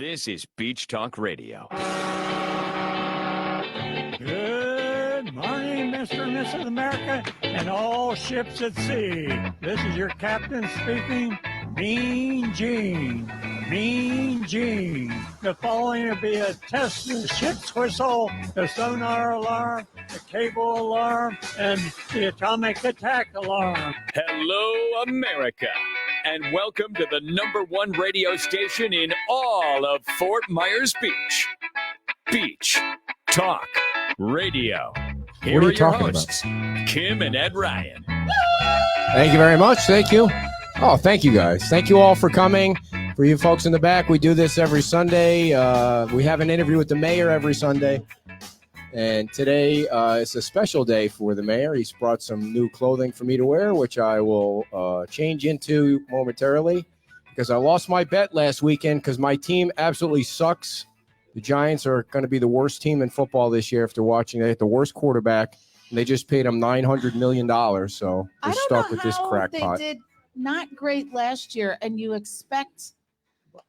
This is Beach Talk Radio. Good morning, Mr. and Mrs. America, and all ships at sea. This is your captain speaking, Mean Gene. Mean Gene. The following will be a test of the ship's whistle, the sonar alarm, the cable alarm, and the atomic attack alarm. Hello, America, and welcome to the #1 radio station in all of Fort Myers Beach. Beach Talk Radio. Here What are you your talking hosts, Kim and Ed Ryan. Thank you very much. Thank you. Oh, thank you guys. Thank you all for coming. For you folks in the back, we do this every Sunday. We have an interview with the mayor every Sunday. And today is a special day for the mayor. He's brought some new clothing for me to wear, which I will change into momentarily because I lost my bet last weekend because my team absolutely sucks. The Giants are going to be the worst team in football this year after watching. They had the worst quarterback, and they just paid him $900 million. So they're stuck with this crackpot. They did not great last year, and you expect.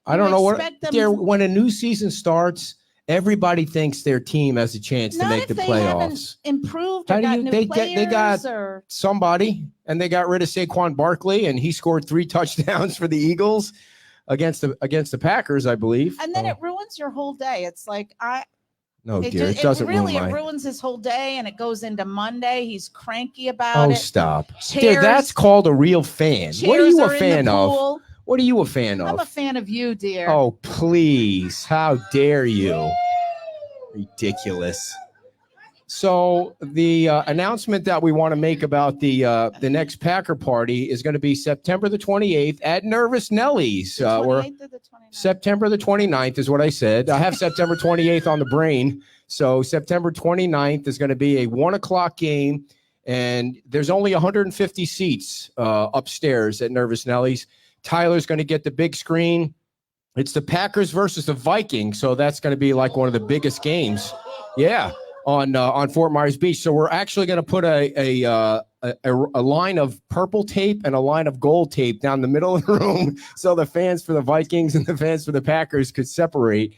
I don't know what. When a new season starts, everybody thinks their team has a chance to make the playoffs. Improved. How Or do got you? new They players, got or... somebody, and they got rid of Saquon Barkley, and he scored 3 touchdowns for the Eagles against the Packers, I believe. And then it ruins your whole day. It's like it doesn't really. ruin It my. ruins his whole day, and it goes into Monday. He's cranky about it. Oh, stop! Chairs, That's called a real fan. What are you a fan of? Pool. What are you a fan of? I'm a fan of you, dear. Oh, please. How dare you? Ridiculous. So the announcement that we want to make about the next Packer party is going to be September the 28th at Nervous Nellie's. The 28th or the 29th? September the 29th is what I said. I have September 28th on the brain. So September 29th is going to be a 1:00 game, and there's only 150 seats upstairs at Nervous Nellie's. Tyler's going to get the big screen. It's the Packers versus the Vikings, so that's going to be like one of the biggest games. Yeah, on Fort Myers Beach. So we're actually going to put a line of purple tape and a line of gold tape down the middle of the room, so the fans for the Vikings and the fans for the Packers could separate.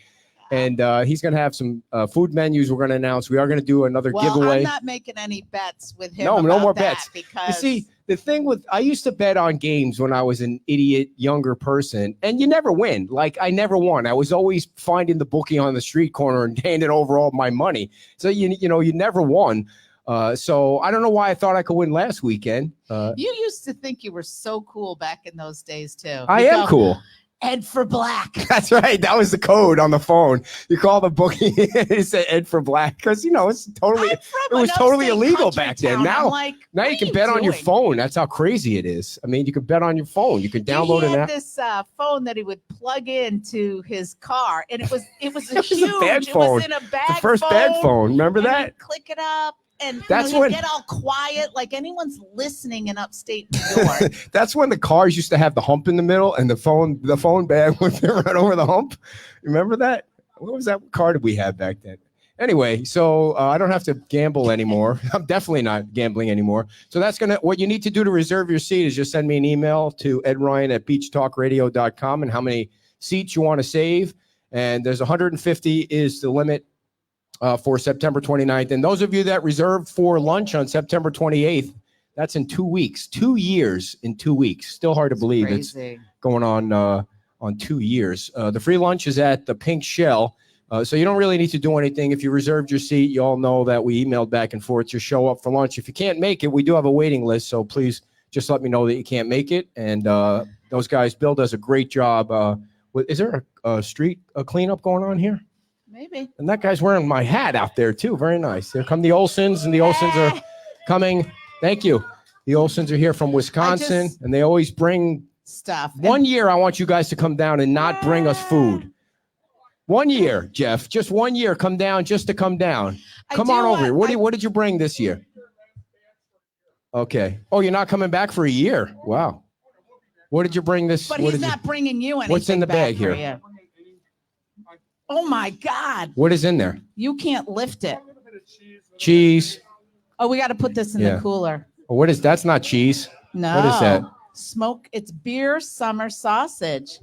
And he's going to have some food menus we're going to announce. We are going to do another giveaway. I'm not making any bets with him. No more bets. Because you see, the thing with I used to bet on games when I was an idiot younger person, and you never win. Like I never won. I was always finding the bookie on the street corner and handing over all my money. So you never won. So I don't know why I thought I could win last weekend. You used to think you were so cool back in those days too. I am cool. Ed for Black. That's right. That was the code on the phone. You call the bookie, it said Ed for Black because it's totally it was totally illegal back then. Now you can bet on your phone. That's how crazy it is. I mean, you can bet on your phone. You can download an app. This phone that he would plug into his car, and it was a huge. A bad phone. It was in a bag. The first bad phone. Remember that? Click it up. And that's when when get all quiet, like anyone's listening in upstate New York. That's when the cars used to have the hump in the middle, and the phone bag would fit right over the hump. Remember that? What was that car did we have back then? Anyway, so I don't have to gamble anymore. I'm definitely not gambling anymore. So what you need to do to reserve your seat is just send me an email to edryan@beachtalkradio.com and how many seats you want to save. And there's 150 is the limit. For September 29th. And those of you that reserved for lunch on September 28th, that's in 2 weeks. 2 years in 2 weeks. Still hard to believe it's going on 2 years. The free lunch is at the Pink Shell. So you don't really need to do anything. If you reserved your seat, you all know that we emailed back and forth to show up for lunch. If you can't make it, we do have a waiting list. So please just let me know that you can't make it. And those guys, Bill does a great job. Is there a street cleanup going on here? Maybe. And that guy's wearing my hat out there, too. Very nice. Here come the Olsons, and the Olsons are coming. Thank you. The Olsons are here from Wisconsin, and they always bring stuff. One year, I want you guys to come down and not bring us food. 1 year, Jeff. Just 1 year. Come down just to come down. Come on over here. What did you bring this year? Okay. Oh, you're not coming back for a year. Wow. What did you bring this? But he's not bringing you anything. What's in the bag here? Oh, my God. What is in there? You can't lift it. Cheese. Oh, we got to put this in the cooler. What is that's not cheese. No. What is that? It's beer summer sausage.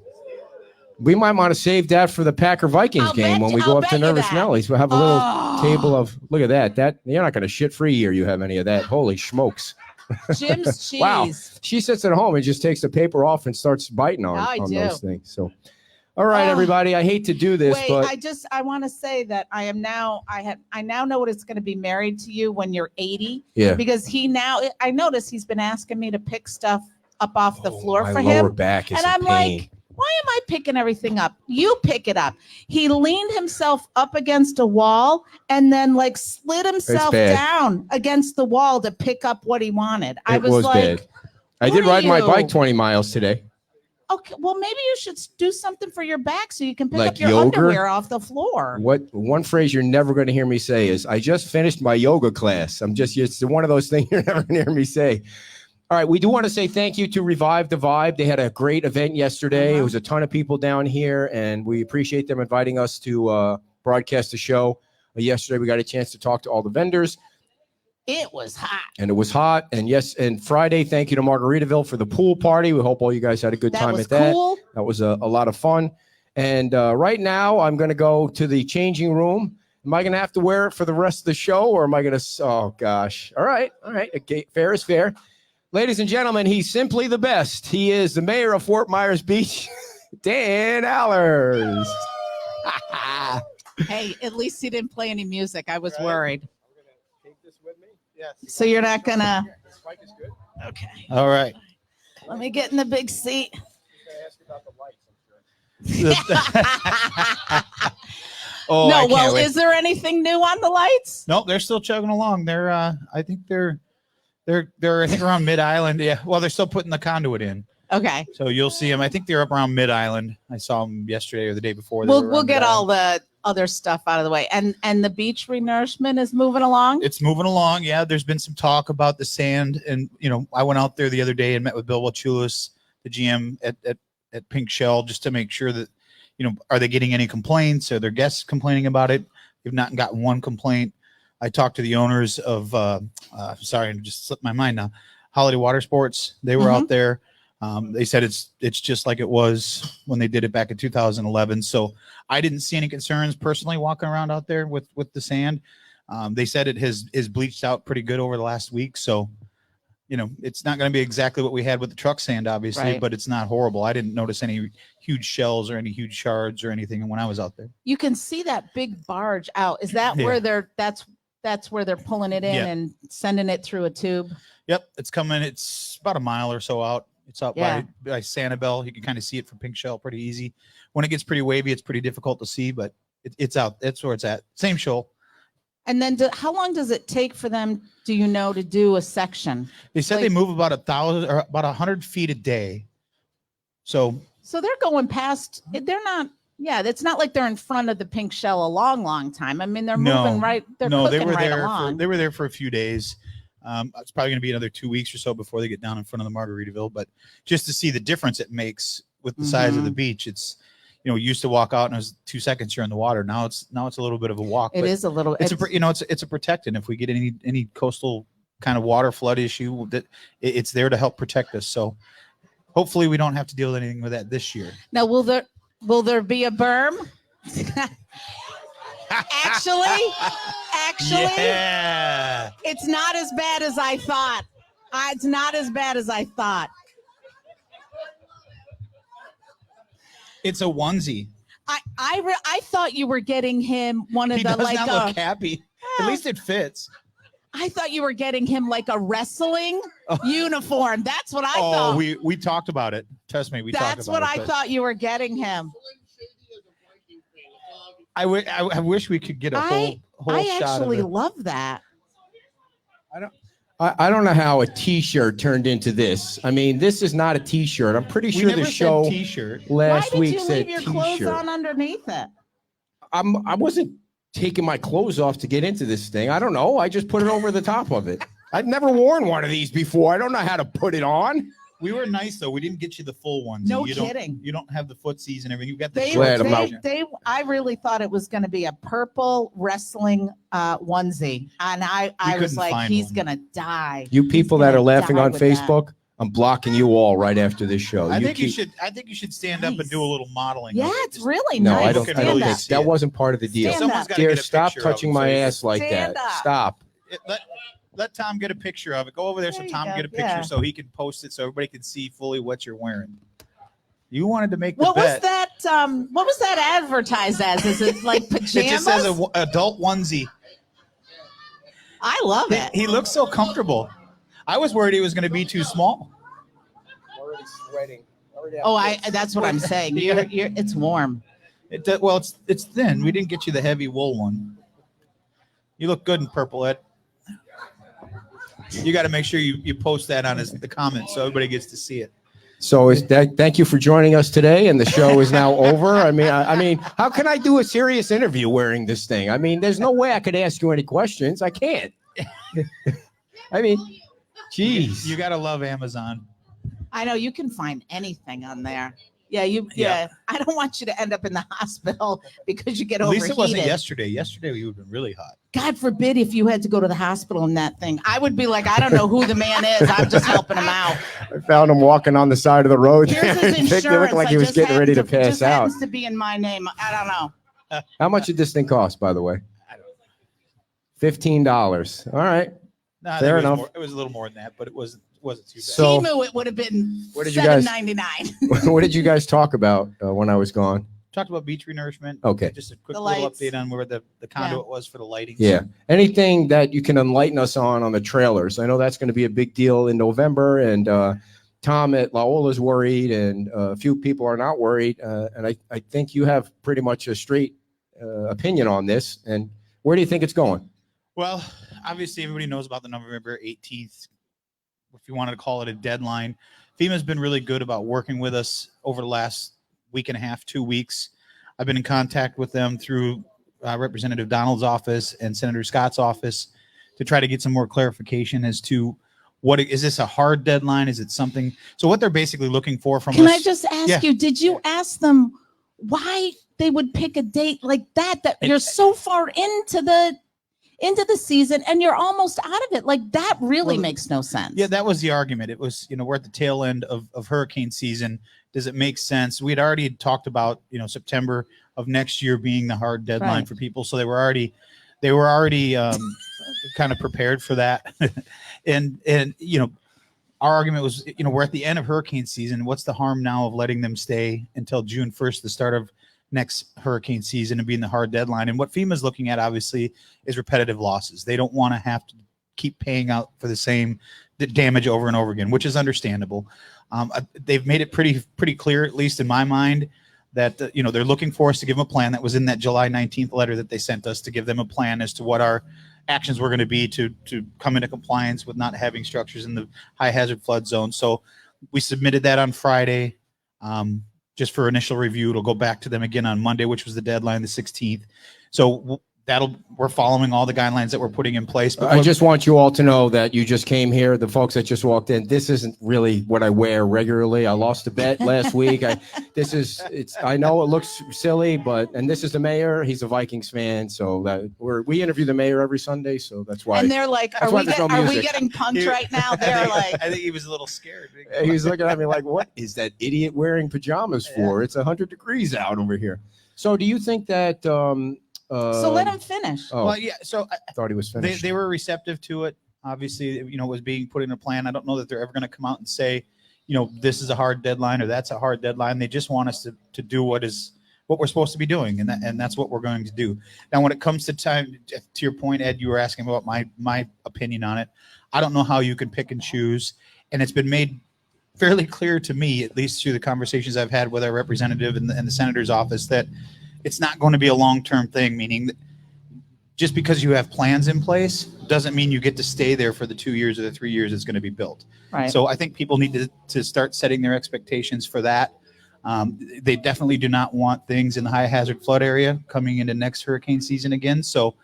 We might want to save that for the Packer Vikings game when we go up to Nervous Nellies. We'll have a little table of, look at that. That you're not going to shit free here. You have any of that. Holy smokes. Jim's cheese. Wow. She sits at home and just takes the paper off and starts biting on those things. So, all right, everybody. I hate to do this, but I want to say that I now know what it's going to be married to you when you're 80. Yeah. Because I noticed he's been asking me to pick stuff up off the floor for my him. lower back is and I'm pain. like, why am I picking everything up? You pick it up. He leaned himself up against a wall and then like slid himself down against the wall to pick up what he wanted. I was like, bad. I did ride my bike 20 miles today. Okay, well, maybe you should do something for your back so you can pick Like up your yoga? underwear off the floor. What one phrase you're never going to hear me say is, I just finished my yoga class. It's one of those things you're never going to hear me say. All right, we do want to say thank you to Revive the Vibe. They had a great event yesterday. It was a ton of people down here, and we appreciate them inviting us to broadcast the show. Yesterday, we got a chance to talk to all the vendors. It was hot. And it was hot. And yes, and Friday, thank you to Margaritaville for the pool party. We hope all you guys had a good time at that. Cool. That was a lot of fun. And right now, I'm going to go to the changing room. Am I going to have to wear it for the rest of the show, or am I going to? Oh, gosh. All right. Okay. Fair is fair. Ladies and gentlemen, he's simply the best. He is the mayor of Fort Myers Beach, Dan Allers. Hey, at least he didn't play any music. I was worried. I'm going to take this with me. Yes. So you're not going to. This mic is good. Okay. All right. Let me get in the big seat. I'm going to ask about the lights, I'm sure. Oh, no, well, is there anything new on the lights? Nope, they're still chugging along. I think they're around Mid Island. Yeah. Well, they're still putting the conduit in. Okay. So you'll see them. I think they're up around Mid Island. I saw them yesterday or the day before. We'll get all the other stuff out of the way. And the beach renourishment is moving along? It's moving along. Yeah. There's been some talk about the sand. And, I went out there the other day and met with Bill Wachulis, the GM at Pink Shell, just to make sure that, are they getting any complaints? Are their guests complaining about it? We've not gotten one complaint. I talked to the owners of, sorry, I just slipped my mind now, Holiday Water Sports. They were out there. They said it's just like it was when they did it back in 2011. So I didn't see any concerns personally walking around out there with the sand. They said it is bleached out pretty good over the last week. So, it's not going to be exactly what we had with the truck sand, obviously, but it's not horrible. I didn't notice any huge shells or any huge shards or anything when I was out there. You can see that big barge out. Is that where that's where they're pulling it in and sending it through a tube? Yep. It's coming. It's about a mile or so out. It's out by Sanibel. You can kind of see it from Pink Shell pretty easy. When it gets pretty wavy, it's pretty difficult to see, but it's out. That's where it's at. Same shoal. And then how long does it take for them, to do a section? They said they move about 1,000 or about 100 feet a day. So they're going past, they're not, it's not like they're in front of the Pink Shell a long time. I mean, they're moving right. They're cooking right along. They were there for a few days. It's probably going to be another 2 weeks or so before they get down in front of the Margaritaville. But just to see the difference it makes with the size of the beach, it's, we used to walk out and it was 2 seconds you're in the water. Now it's a little bit of a walk. It is a little. It's a protectant. If we get any coastal kind of water flood issue, that it's there to help protect us. So hopefully we don't have to deal with anything with that this year. Now, will there be a berm? Actually, yeah. It's not as bad as I thought. It's not as bad as I thought. It's a onesie. I thought you were getting him one of He the does not look happy. At least it fits. I thought you were getting him like a wrestling uniform. That's what I thought. Oh, we talked about it. Trust me, we talked about it. That's what I thought you were getting him. I wish we could get a whole shot of it. I actually love that. I don't know how a T-shirt turned into this. I mean, this is not a T-shirt. I'm pretty sure the show T-shirt last week said T-shirt. Why did you leave your clothes on underneath it? I wasn't taking my clothes off to get into this thing. I don't know. I just put it over the top of it. I'd never worn one of these before. I don't know how to put it on. We were nice though. We didn't get you the full ones. No kidding. You don't have the footsies and everything. You got the. I really thought it was going to be a purple wrestling onesie, and I was like, he's going to die. You people that are laughing on Facebook, I'm blocking you all right after this show. I think you should stand up and do a little modeling. Yeah, of it. it's really No, nice. I don't. I don't Stand think up. that wasn't part of the deal. Stand Someone's up. got to Dear, get a stop picture of touching it, my so you ass like Stand that. up. Stop. Let Tom get a picture of it. Go over there so There you Tom go. can get a picture Yeah. so he can post it so everybody can see fully what you're wearing. You wanted to make the What was bet. that? What was that advertised as? Is it like pajamas? It just says an adult onesie. I love it. He looks so comfortable. I was worried he was going to be too small. Already sweating. That's what I'm saying. It's warm. It's thin. We didn't get you the heavy wool one. You look good in purple, Ed. You got to make sure you post that on the comments so everybody gets to see it. So thank you for joining us today, and the show is now over. I mean, how can I do a serious interview wearing this thing? I mean, there's no way I could ask you any questions. I can't. I mean, geez. You got to love Amazon. I know you can find anything on there. Yeah. I don't want you to end up in the hospital because you get At overheated. least it wasn't yesterday. Yesterday we would have been really hot. God forbid if you had to go to the hospital in that thing. I would be like, I don't know who the man is. I'm just helping him out. I found him walking on the side of the road. Here's his insurance. It looked like he was getting ready to pass just out. happens to be in my name. I don't know. How much did this thing cost, by the way? I don't know. $15. All right. Nah, Fair enough. It was a little more than that, but it wasn't too bad. So- Timu, it would have been What did you guys- $7.99. What did you guys talk about when I was gone? Talked about beach renourishment. Okay. Just a quick The little lights. update on where the conduit was for the lighting. Yeah. Anything that you can enlighten us on the trailers? I know that's going to be a big deal in November, and Tom at Laola is worried, and a few people are not worried. And I think you have pretty much a straight opinion on this. And where do you think it's going? Well, obviously everybody knows about the November 18th, if you wanted to call it a deadline. FEMA's been really good about working with us over the last week and a half, 2 weeks. I've been in contact with them through Representative Donald's office and Senator Scott's office to try to get some more clarification as to is this a hard deadline? Is it something? So what they're basically looking for from us. Can I just ask Yeah. you, did you ask them why they would pick a date like that you're so far into the season and you're almost out of it? Like that really makes no sense. Yeah, that was the argument. It was, we're at the tail end of hurricane season. Does it make sense? We'd already talked about, September of next year being the hard deadline Right. for people. So they were already kind of prepared for that. and our argument was, we're at the end of hurricane season. What's the harm now of letting them stay until June 1st, the start of next hurricane season, and being the hard deadline? And what FEMA's looking at, obviously, is repetitive losses. They don't want to have to keep paying out for the same damage over and over again, which is understandable. They've made it pretty clear, at least in my mind, that they're looking for us to give them a plan. That was in that July 19th letter that they sent us, to give them a plan as to what our actions were going to be to come into compliance with not having structures in the high hazard flood zone. So we submitted that on Friday. Just for initial review. It'll go back to them again on Monday, which was the deadline, the 16th. So we're following all the guidelines that we're putting in place. But I just want you all to know that you just came here. The folks that just walked in, this isn't really what I wear regularly. I lost a bet last week. I know it looks silly, and this is the mayor. He's a Vikings fan. So we interview the mayor every Sunday. So that's why. And they're like, are we music. getting punked right now? They're like, I think he was a little scared. He was looking at me like, what is that idiot wearing pajamas for? It's 100 degrees out over here. So do you think that, so let him finish. Oh, Well, yeah. So I thought he was finished. they were receptive to it. Obviously, it was being put in a plan. I don't know that they're ever going to come out and say, this is a hard deadline or that's a hard deadline. They just want us to do what we're supposed to be doing, and that's what we're going to do. Now, when it comes to time, to your point, Ed, you were asking about my opinion on it. I don't know how you can pick and choose, and it's been made fairly clear to me, at least through the conversations I've had with our representative and the senator's office, that it's not going to be a long-term thing, meaning that just because you have plans in place doesn't mean you get to stay there for the 2 years or the 3 years it's going to be built. Right. So I think people need to start setting their expectations for that. They definitely do not want things in the high hazard flood area coming into next hurricane season again. So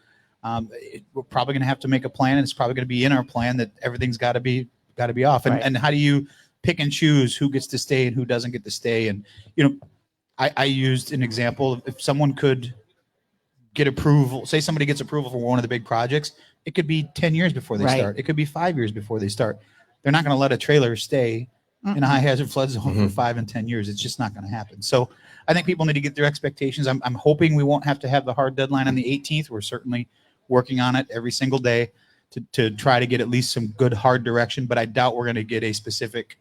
we're probably going to have to make a plan, and it's probably going to be in our plan that everything's got to be off. And, Right. and how do you pick and choose who gets to stay and who doesn't get to stay? And, I used an example. If someone could get approval, say somebody gets approval for one of the big projects, it could be 10 years before they Right. start. It could be 5 years before they start. they're not going to let a trailer stay in a high hazard flood zone Mhm. for 5 and 10 years. It's just not going to happen. So I think people need to get their expectations. I'm hoping we won't have to have the hard deadline on the 18th. We're certainly working on it every single day to try to get at least some good hard direction, but I doubt we're going to get a specific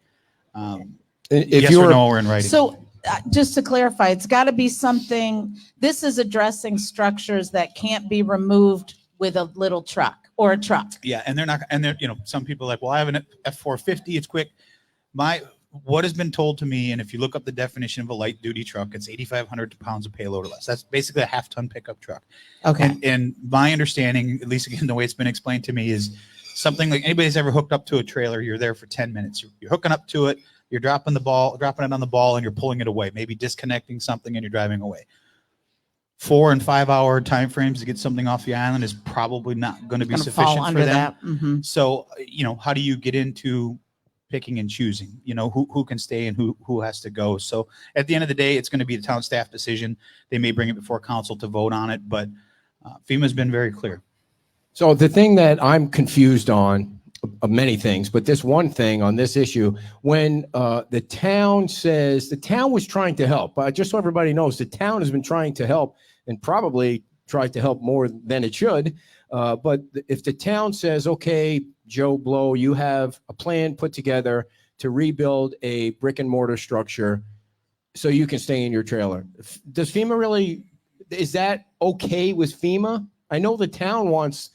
If yes you or were, no or in writing. So just to clarify, it's got to be something, this is addressing structures that can't be removed with a little truck or a truck. Yeah, and they're some people are like, well, I have an F450, it's quick. What has been told to me, and if you look up the definition of a light duty truck, it's 8,500 pounds of payload or less. That's basically a half-ton pickup truck. Okay. And my understanding, at least again the way it's been explained to me, is something like anybody's ever hooked up to a trailer, you're there for 10 minutes. You're hooking up to it, you're dropping it on the ball, and you're pulling it away, maybe disconnecting something, and you're driving away. 4 and 5 hour time frames to get something off the island is probably not going to be sufficient for them. That. Mm-hmm. So, how do you get into picking and choosing, who can stay and who has to go? So at the end of the day, it's going to be the town staff decision. They may bring it before council to vote on it, but FEMA's been very clear. so the thing that I'm confused on, of many things, but this one thing on this issue, when the town says, the town was trying to help, just so everybody knows, the town has been trying to help and probably tried to help more than it should. But if the town says, okay, Joe Blow, you have a plan put together to rebuild a brick and mortar structure so you can stay in your trailer, does FEMA really, is that okay with FEMA? I know the town wants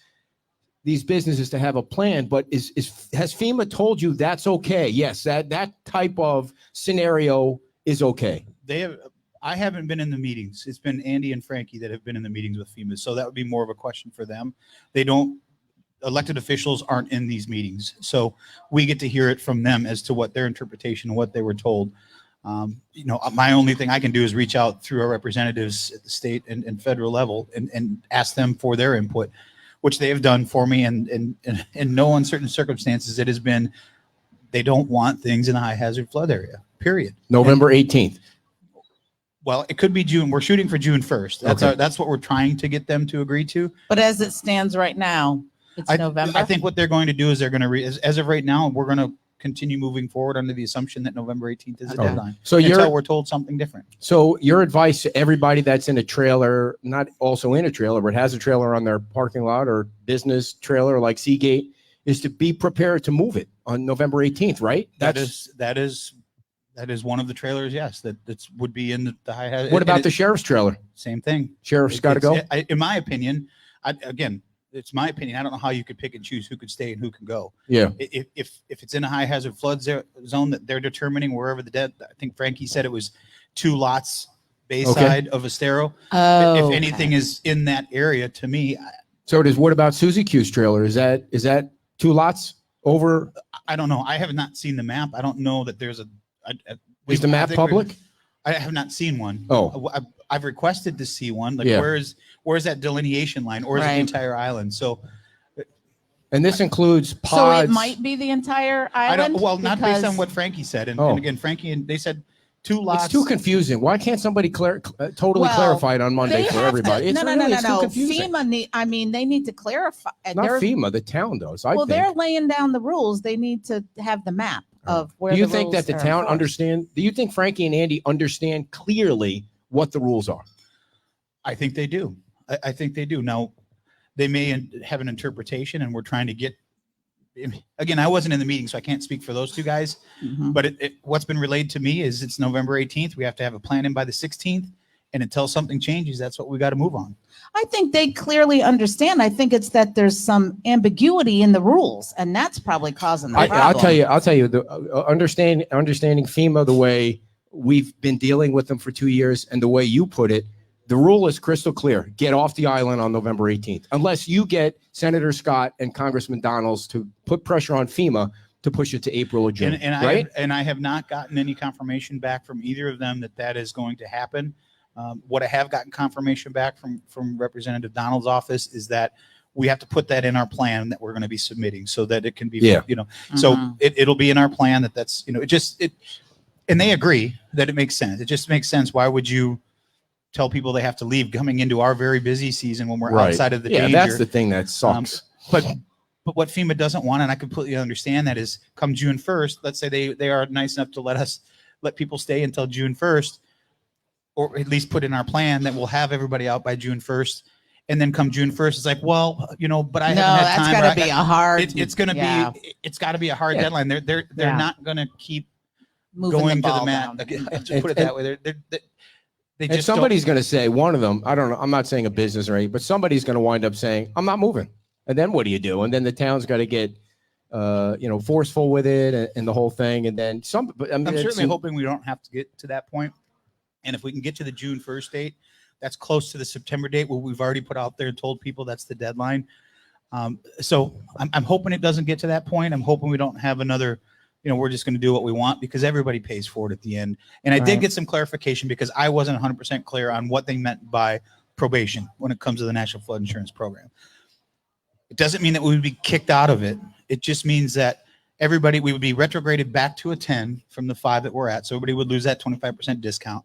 these businesses to have a plan, but has FEMA told you that's okay? Yes, that type of scenario is okay. I haven't been in the meetings. It's been Andy and Frankie that have been in the meetings with FEMA. So that would be more of a question for them. Elected officials aren't in these meetings. So we get to hear it from them as to what their interpretation and what they were told. My only thing I can do is reach out through our representatives at the state and federal level and ask them for their input, which they have done for me. And in no uncertain circumstances, it has been, they don't want things in a high hazard flood area, period. November 18th. Well, it could be June. We're shooting for June 1st. That's what we're trying to get them to agree to. But as it stands right now, it's November. I think what they're going to do is they're going to as of right now, we're going to continue moving forward under the assumption that November 18th is the deadline. So until we're told something different. So your advice to everybody that's in a trailer, not also in a trailer, but has a trailer on their parking lot or business trailer like Seagate, is to be prepared to move it on November 18th, right? That is one of the trailers, yes, that would be in the high hazard. What about the sheriff's trailer? Same thing. Sheriff's got to go? In my opinion, it's my opinion. I don't know how you could pick and choose who could stay and who can go. Yeah. If it's in a high hazard flood zone that they're determining wherever I think Frankie said it was 2 lots bayside of Estero. Oh, if anything is in that area, to me. So what about Susie Q's trailer? Is that 2 lots over? I don't know. I have not seen the map. I don't know that there's is the map public? I have not seen one. Oh, I've requested to see one. Like, yeah. where's that delineation line, or is it the entire island? So, and this includes pods. So it might be the entire island. Not based on what Frankie said. And again, Frankie, they said 2 lots. It's too confusing. Why can't somebody totally clarify it on Monday for everybody? No. FEMA they need to clarify. Not FEMA, the town does. They're laying down the rules. They need to have the map of where. Do you think that the town understand? Do you think Frankie and Andy understand clearly what the rules are? I think they do. I think they do. Now, they may have an interpretation, and we're trying to get. Again, I wasn't in the meeting, so I can't speak for those 2 guys. Mm-hmm. But what's been relayed to me is it's November 18th. We have to have a plan in by the 16th, and until something changes, that's what we got to move on. I think they clearly understand. I think it's that there's some ambiguity in the rules, and that's probably causing the problem. I'll tell you. The understanding FEMA the way we've been dealing with them for 2 years, and the way you put it, the rule is crystal clear. Get off the island on November 18th, unless you get Senator Scott and Congressman Donalds to put pressure on FEMA to push it to April or June. Right? I have not gotten any confirmation back from either of them that is going to happen. What I have gotten confirmation back from Representative Donald's office is that we have to put that in our plan that we're going to be submitting so that it can be, so it'll be in our plan that's, and they agree that it makes sense. It just makes sense. Why would you tell people they have to leave coming into our very busy season when we're outside of the danger? Yeah, that's the thing that sucks. But But what FEMA doesn't want, and I completely understand that, is come June 1st, let's say they are nice enough to let people stay until June 1st, or at least put in our plan that we'll have everybody out by June 1st. And then come June 1st, it's like, well, but I haven't had time. No, that's got to be a hard. It's going to be. It's got to be a hard deadline. They're not going to keep moving going the to the ball mat. down. To put it that way, they And just somebody's going to say, one of them, I don't know, I'm not saying a business or anything, but somebody's going to wind up saying, I'm not moving. And then what do you do? And then the town's got to get, forceful with it and the whole thing. And then I'm certainly hoping we don't have to get to that point. And if we can get to the June 1st date, that's close to the September date where we've already put out there and told people that's the deadline. So I'm hoping it doesn't get to that point. I'm hoping we don't have another, we're just going to do what we want, because everybody pays for it at the end. And I did get some clarification, because I wasn't 100% clear on what they meant by probation when it comes to the National Flood Insurance Program. It doesn't mean that we would be kicked out of it. It just means that we would be retrograded back to a 10 from the 5 that we're at. So everybody would lose that 25% discount.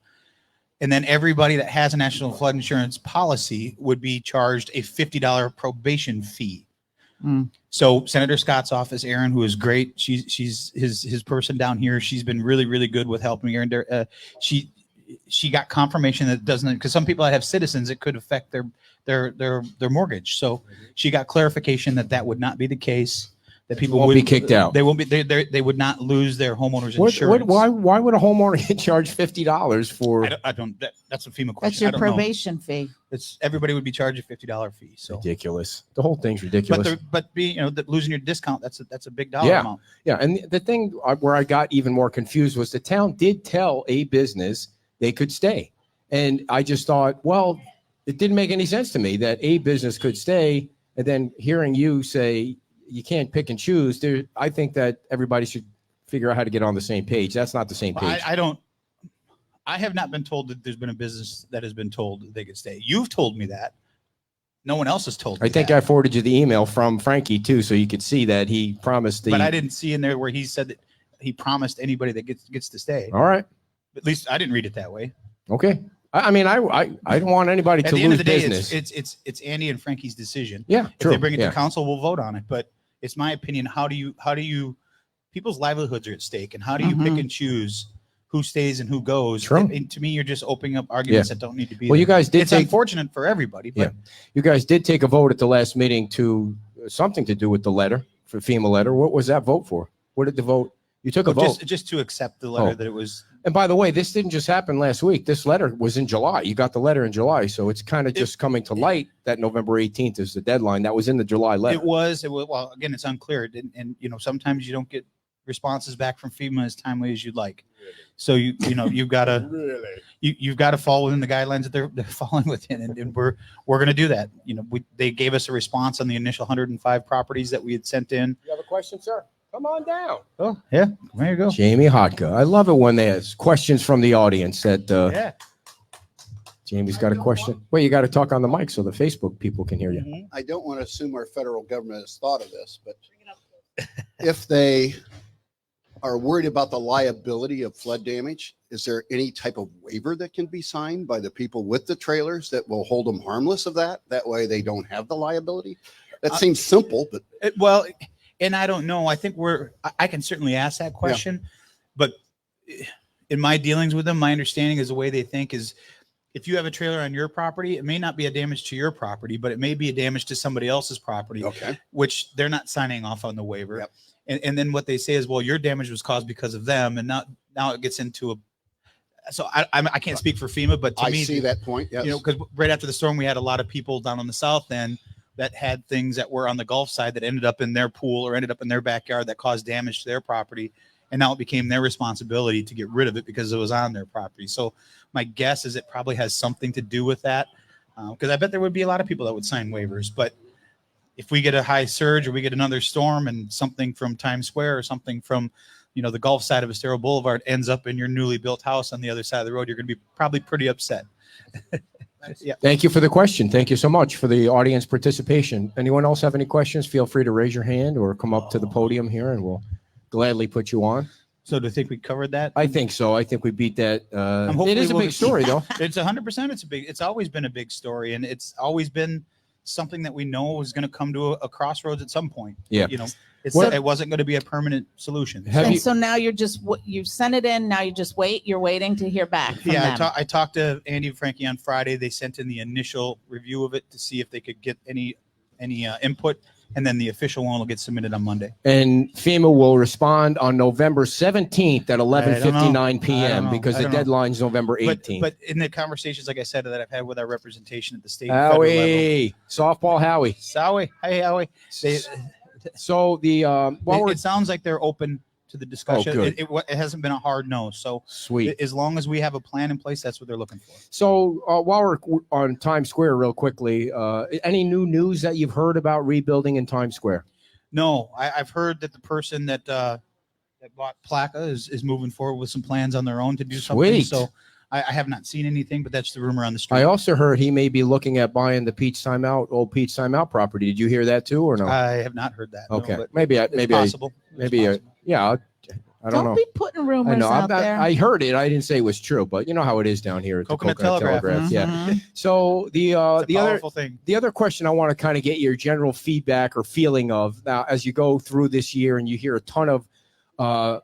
And then everybody that has a National Flood Insurance policy would be charged a $50 probation fee. So Senator Scott's office, Erin, who is great, she's his person down here. She's been really, really good with helping Erin. She got confirmation that it doesn't, because some people that have citizens, it could affect their mortgage. So she got clarification that would not be the case. That people won't be kicked out. They won't be. They would not lose their homeowner's insurance. Why would a homeowner get charged $50 for? I don't. That's a FEMA question. That's your probation fee. It's everybody would be charged a $50 fee. So ridiculous. The whole thing's ridiculous. But losing your discount, that's a big dollar amount. Yeah, and the thing where I got even more confused was the town did tell a business they could stay, and I just thought, well, it didn't make any sense to me that a business could stay, and then hearing you say you can't pick and choose. I think that everybody should figure out how to get on the same page. That's not the same page. I have not been told that there's been a business that has been told that they could stay. You've told me that. No one else has told me I think I forwarded you the email from Frankie too, so you could see that he promised But I didn't see in there where he said that he promised anybody that gets to stay. All right. At least I didn't read it that way. Okay. I mean, I don't want anybody to lose business. At the end of the day, it's Andy and Frankie's decision. Yeah, if they bring it to council, we'll vote on it. But it's my opinion. How do you people's livelihoods are at stake, and how do you pick and choose who stays and who goes? True. And to me, you're just opening up arguments that don't need to be. Well, there. you guys did. It's unfortunate for everybody, but you guys did take a vote at the last meeting to something to do with the letter for FEMA letter. What was that vote for? What did the vote? You took a vote just to accept the letter that it was. And by the way, this didn't just happen last week. This letter was in July. You got the letter in July, so it's kind of just coming to light that November 18th is the deadline. That was in the July letter. It was. Well, again, it's unclear, and sometimes you don't get responses back from FEMA as timely as you'd like. So you've got to you've got to fall within the guidelines that they're falling within, and we're going to do that. They gave us a response on the initial 105 properties that we had sent in. You have a question, sir? Come on down. Oh, yeah. There you go. Jamie Hotka. I love it when there's questions from the audience that Jamie's got a question. Wait, you got to talk on the mic so the Facebook people can hear you. I don't want to assume our federal government has thought of this, but if they are worried about the liability of flood damage, is there any type of waiver that can be signed by the people with the trailers that will hold them harmless of that? That way they don't have the liability? That seems simple, but and I don't know. I think I can certainly ask that question, but in my dealings with them, my understanding is the way they think is if you have a trailer on your property, it may not be a damage to your property, but it may be a damage to somebody else's property, which they're not signing off on the waiver. Yep. And then what they say is, well, your damage was caused because of them. And now it gets into so I can't speak for FEMA, but to me, I see that point. Yes. Because right after the storm, we had a lot of people down on the south end that had things that were on the Gulf side that ended up in their pool or ended up in their backyard that caused damage to their property. And now it became their responsibility to get rid of it because it was on their property. So my guess is it probably has something to do with that. Because I bet there would be a lot of people that would sign waivers. But if we get a high surge or we get another storm and something from Times Square or something from, the Gulf side of Estero Boulevard ends up in your newly built house on the other side of the road, you're going to be probably pretty upset. Yeah. Thank you for the question. Thank you so much for the audience participation. Anyone else have any questions? Feel free to raise your hand or come up to the podium here and we'll gladly put you on. So do you think we covered that? I think so. I think we beat that. It is a big story though. It's 100%. It's always been a big story, and it's always been something that we know is going to come to a crossroads at some point. Yeah. You know, What- it wasn't going to be a permanent solution. And so now you're just you sent it in. Now you just wait. You're waiting to hear back from them. I talked to Andy and Frankie on Friday. They sent in the initial review of it to see if they could get any input, and then the official one will get submitted on Monday. And FEMA will respond on November 17th at 11:59 p.m. because the deadline's November 18th. But in the conversations, like I said, that I've had with our representation at the state and federal level, Howie, softball Howie. Hey Howie. So It sounds like they're open to the discussion. good. It hasn't been a hard no. So Sweet. as long as we have a plan in place, that's what they're looking for. So while we're on Times Square real quickly, any new news that you've heard about rebuilding in Times Square? No, I've heard that the person that bought Placa is moving forward with some plans on their own to do something. Sweet. So I have not seen anything, but that's the rumor on the street. I also heard he may be looking at buying the old Peach Timeout property. Did you hear that too, or no? I have not heard that. Okay, no, maybe it's possible. yeah. I don't know. Be putting rumors I know. out there. I heard it. I didn't say it was true, but you know how it is down here at Coconut the Coconut Telegraph. Yeah. Mhm. So the powerful thing. The other question I want to kind of get your general feedback or feeling of now as you go through this year and you hear a ton of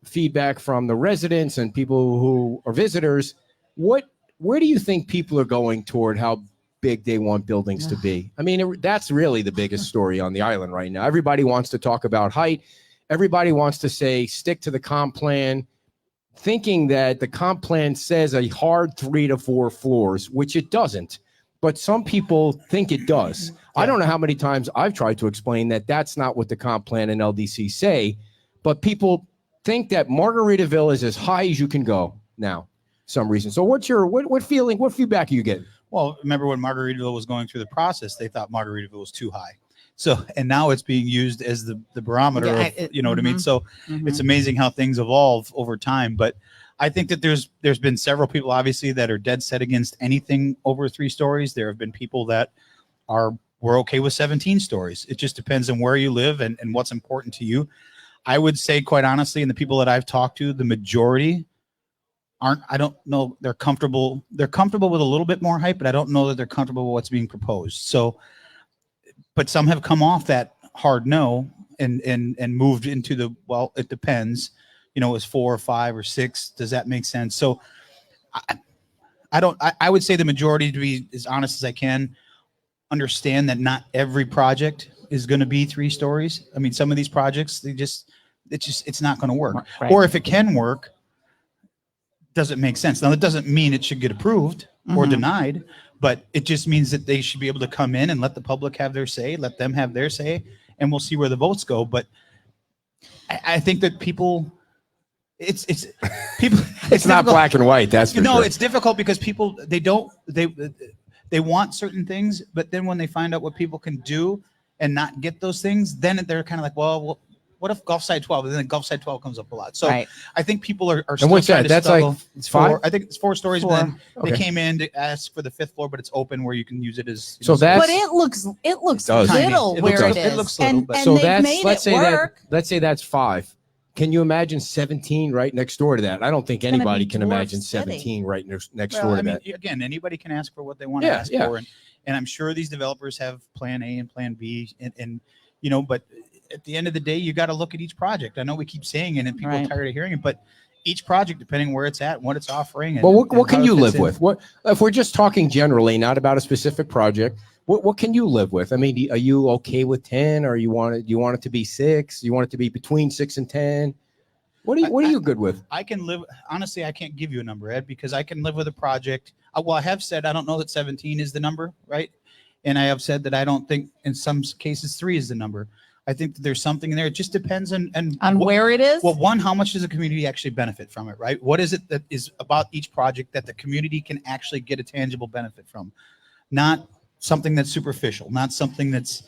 feedback from the residents and people who are visitors. Where do you think people are going toward how big they want buildings to be? I mean, that's really the biggest story on the island right now. Everybody wants to talk about height. Everybody wants to say stick to the comp plan, thinking that the comp plan says a hard 3 to 4 floors, which it doesn't. But some people think it does. I don't know how many times I've tried to explain that that's not what the comp plan and LDC say, but people think that Margaritaville is as high as you can go now. Some reason. So what feedback are you getting? Well, remember when Margaritaville was going through the process, they thought Margaritaville was too high. So, and now it's being used as the barometer of, you know what I mean? So it's amazing how things evolve over time. But I think that there's been several people obviously that are dead set against anything over 3 stories. There have been people that we're okay with 17 stories. It just depends on where you live and what's important to you. I would say quite honestly, and the people that I've talked to, the majority I don't know, they're comfortable with a little bit more height, but I don't know that they're comfortable with what's being proposed. So, but some have come off that hard no and moved into well, it depends, is 4 or 5 or 6. Does that make sense? So I would say the majority, to be as honest as I can, understand that not every project is going to be 3 stories. I mean, some of these projects, it's not going to work. Right. Or if it can work, doesn't make sense. Now, that doesn't mean it should get approved or denied, but it just means that they should be able to come in and let the public have their say, let them have their say, and we'll see where the votes go. But I think that people, it's not black and white. That's for sure. It's difficult because people, they want certain things, but then when they find out what people can do and not get those things, then they're kind of like, well, what if Gulfside 12? And then Gulfside 12 comes up a lot. So I think people are and what's that? That's like it's 5. I think it's 4 stories. 4. Then they came in to ask for the 5th floor, but it's open where you can use it as. So that's. But it looks little where it is. It looks little. And so they've made let's it say work. let's say that's 5. Can you imagine 17 right next door to that? I don't think anybody can imagine 17 right next door to that. Again, anybody can ask for what they want to ask for, and I'm sure these developers have Plan A and Plan B, and but. At the end of the day, you got to look at each project. I know we keep saying it and people are tired of hearing it, but each project, depending where it's at, what it's offering. And, well, what can you live with? What if we're just talking generally, not about a specific project? What can you live with? I mean, are you okay with 10, or you want it to be 6? You want it to be between 6 and 10? What are you good with? I can live. Honestly, I can't give you a number, Ed, because I can live with a project. Well, I have said I don't know that 17 is the number, right? And I have said that I don't think in some cases 3 is the number. I think that there's something in there. It just depends on where it is. Well, one, how much does the community actually benefit from it, right? What is it that is about each project that the community can actually get a tangible benefit from? Not something that's superficial, not something that's,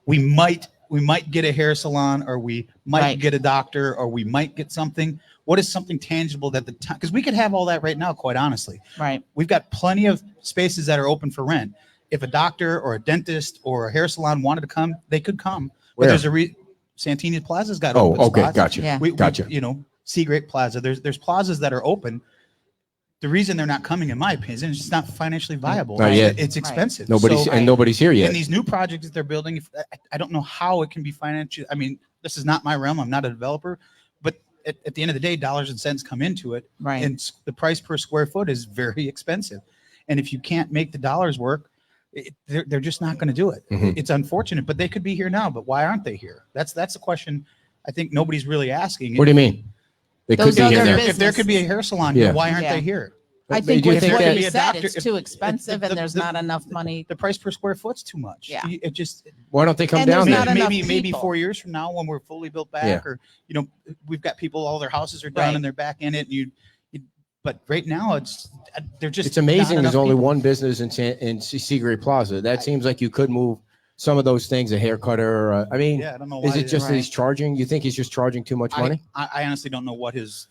we might get a hair salon, or we might get a doctor, or we might get something. What is something tangible that because we could have all that right now, quite honestly. Right. We've got plenty of spaces that are open for rent. If a doctor or a dentist or a hair salon wanted to come, they could come. But there's Santini Plaza's got open spots. Gotcha. Yeah. Gotcha. Sea Grape Plaza. There's plazas that are open. the reason they're not coming, in my opinion, is it's just not financially viable. Not yet. It's expensive. Nobody's here yet. And these new projects that they're building, I don't know how it can be financially. I mean, this is not my realm. I'm not a developer, but at the end of the day, dollars and cents come into it. Right. And the price per square foot is very expensive. And if you can't make the dollars work, they're just not going to do it. Mhm. It's unfortunate, but they could be here now. But why aren't they here? That's the question I think nobody's really asking. What do you mean? They Those could be other here. businesses. If there could be a hair salon Yeah. here, why aren't Yeah. they here? I Do think you with think what that- you said, Doctor- it's too expensive and there's not enough money. The price per square foot's too much. Yeah. It just Why don't they come And down there's there? not enough maybe people. 4 years from now when we're fully built back, Yeah. or we've got people, all their houses are done Right. and they're back in it. But right now they're just. It's amazing. not There's enough only people. one business in Seagrave Plaza. That seems like you could move some of those things, a hair cutter. I mean, Yeah, I don't know. is why it just that he's charging? You think he's just charging too much money? I honestly don't know what his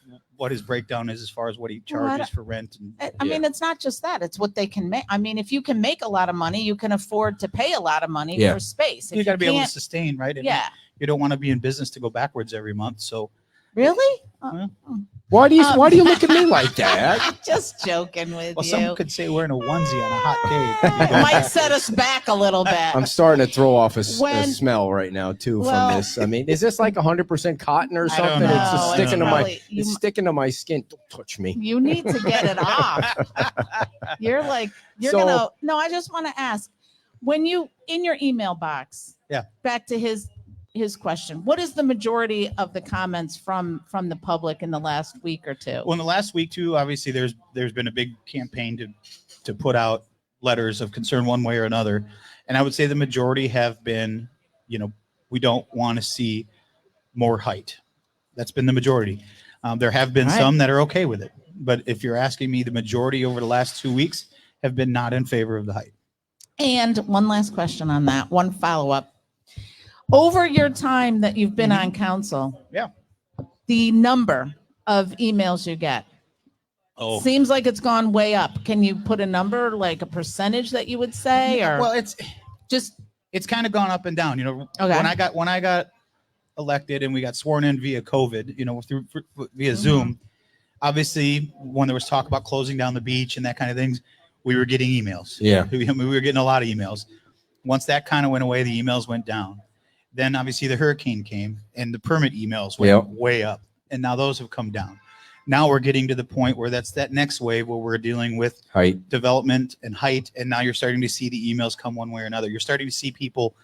breakdown is as far as what he Well, I charges for rent. I mean, it's not just that; it's what they can make. I mean, if you can make a lot of money, you can afford to pay a lot of money Yeah. for space. If You got to be able to can't- sustain, right? And Yeah. You don't want to be in business to go backwards every month. So Really? Why do you look at me like that? Just joking with well, you. some could say wearing a onesie on a hot day. It might set us back a little bit. I'm starting to throw off a When- smell right now too Well- from this. I mean, is this like 100% cotton or I don't something? know. It's just No, sticking to it's my probably- you- it's sticking to my skin. Don't touch me. You need to get it off. You're So- gonna. No, I just want to ask, when you in your email box. Yeah. Back to his question. What is the majority of the comments from the public in the last week or two? Well, in the last week too, obviously there's been a big campaign to put out letters of concern one way or another, and I would say the majority have been, we don't want to see more height. That's been the majority. There have been Right. some that are okay with it, but if you're asking me, the majority over the last 2 weeks have been not in favor of the height. And one last question on that. One follow up. Over your time that you've been on council, Yeah. the number of emails you get Oh, seems like it's gone way up. Can you put a number, like a percentage that you would say, or well, just it's kind of gone up and down. Okay. When I got elected and we got sworn in via COVID, via Zoom. Obviously, when there was talk about closing down the beach and that kind of things, we were getting emails. Yeah. we were getting a lot of emails. Once that kind of went away, the emails went down. Then obviously the hurricane came and the permit emails went Yep. way up, and now those have come down. Now we're getting to the point where that's that next wave where we're dealing with Height. development and height, and now you're starting to see the emails come one way or another. You're starting to see people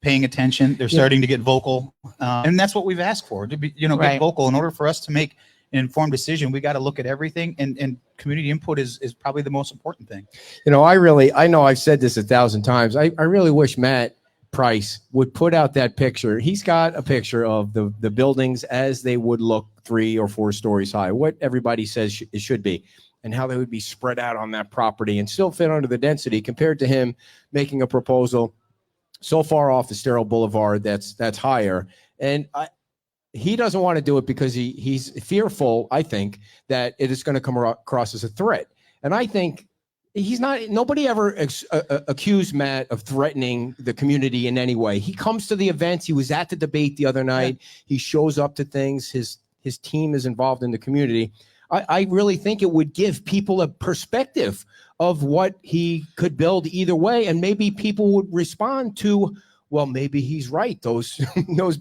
paying attention. They're starting to get vocal, and that's what we've asked for, to be get Right. vocal. In order for us to make an informed decision, we got to look at everything, and community input is probably the most important thing. I know I've said this 1,000 times. I really wish Matt Price would put out that picture. He's got a picture of the buildings as they would look 3 or 4 stories high, what everybody says it should be, and how they would be spread out on that property and still fit under the density, compared to him making a proposal so far off the sterile boulevard that's higher. And he doesn't want to do it because he's fearful, I think, that it is going to come across as a threat. And I think he's not. Nobody ever accused Matt of threatening the community in any way. He comes to the events. He was at the debate the other night. He shows up to things. His team is involved in the community. I really think it would give people a perspective of what he could build either way, and maybe people would respond to, well, maybe he's right. Those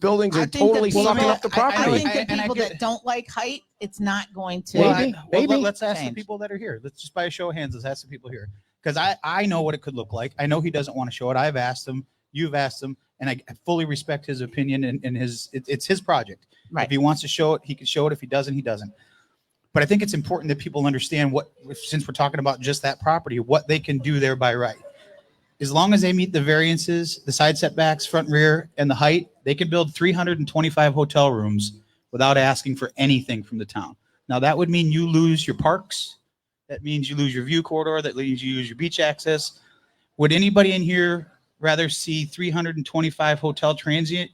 buildings I are think that totally people- sucking up the I property. think that And I people get that it. don't like height, it's not going to. Maybe. Let's ask the change. people that are here. Let's just by a show of hands. Let's ask the people here, because I know what it could look like. I know he doesn't want to show it. I've asked him. You've asked him, and I fully respect his opinion and it's his project. Right. If he wants to show it, he can show it. If he doesn't, he doesn't. But I think it's important that people understand since we're talking about just that property, what they can do there by right. As long as they meet the variances, the side setbacks, front, rear, and the height, they can build 325 hotel rooms without asking for anything from the town. Now, that would mean you lose your parks. That means you lose your view corridor. That means you lose your beach access. Would anybody in here rather see 325 hotel transient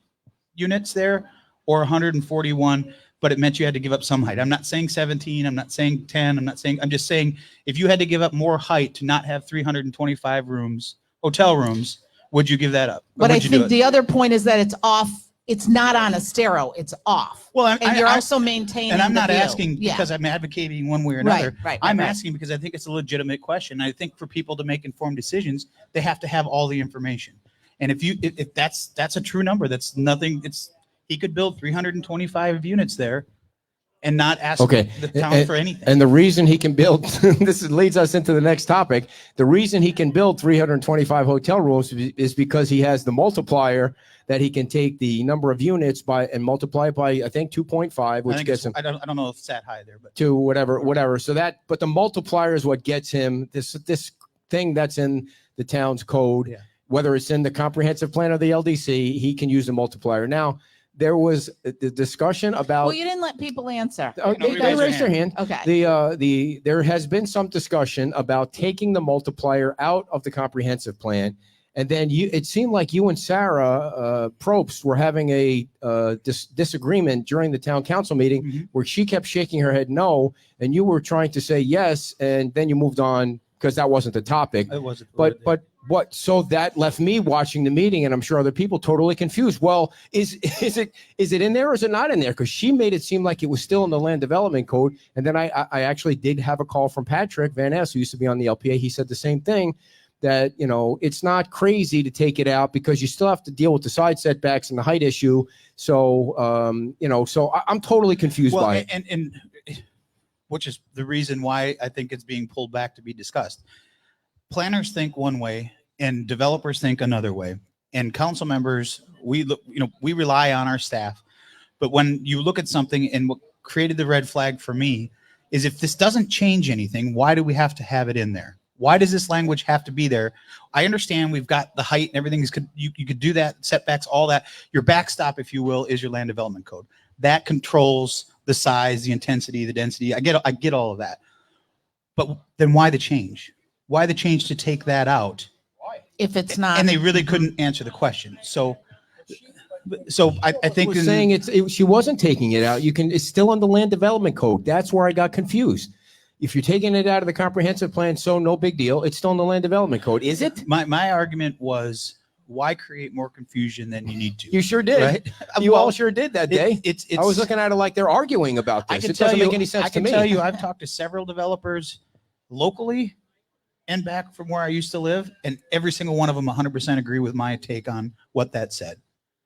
units there or 141, but it meant you had to give up some height? I'm not saying 17. I'm not saying 10. I'm just saying if you had to give up more height to not have 325 rooms, hotel rooms, would you give that up? Or But I would you do think it? the other point is that it's it's not on a stereo, it's off. Well, And you're also maintaining and I'm not the view. asking because I'm advocating one way or another. Right, I'm asking because I think it's a legitimate question. I think for people to make informed decisions, they have to have all the information. And if that's a true number, that's nothing. He could build 325 units there and not ask the town for anything. And the reason he can build, leads us into the next topic. The reason he can build 325 hotel rooms is because he has the multiplier that he can take the number of units and multiply it by, I think, 2.5, which gets him. I don't know if it's that high there, but to whatever. So but the multiplier is what gets him this thing that's in the town's code. Yeah. Whether it's in the comprehensive plan or the LDC, he can use the multiplier. Now, there was the discussion about. Well, you didn't let people answer. They raised their hand. Okay. There has been some discussion about taking the multiplier out of the comprehensive plan, and then it seemed like you and Sarah Probst were having a disagreement during the town council meeting where she kept shaking her head no, and you were trying to say yes, and then you moved on because that wasn't the topic. It wasn't. But so that left me watching the meeting, and I'm sure other people totally confused. Well, is it in there or is it not in there? Because she made it seem like it was still in the land development code. And then I actually did have a call from Patrick Van Ness, who used to be on the LPA. He said the same thing, that it's not crazy to take it out because you still have to deal with the side setbacks and the height issue. So so I'm totally confused by it. And which is the reason why I think it's being pulled back to be discussed. Planners think one way and developers think another way. And council members, we rely on our staff. But when you look at something, and what created the red flag for me is if this doesn't change anything, why do we have to have it in there? Why does this language have to be there? I understand we've got the height and everything. You could do that, setbacks, all that. Your backstop, if you will, is your land development code. That controls the size, the intensity, the density. I get all of that. But then why the change? Why the change to take that out? If it's not, and they really couldn't answer the question. So I think saying she wasn't taking it out. It's still in the land development code. That's where I got confused. If you're taking it out of the comprehensive plan, so no big deal. It's still in the land development code, is it? My argument was, why create more confusion than you need to? You sure did. Right? You all sure did that day. I was looking at it like they're arguing about this. It doesn't make any sense to me. I can tell you, I've talked to several developers locally and back from where I used to live, and every single one of them 100% agree with my take on what that said.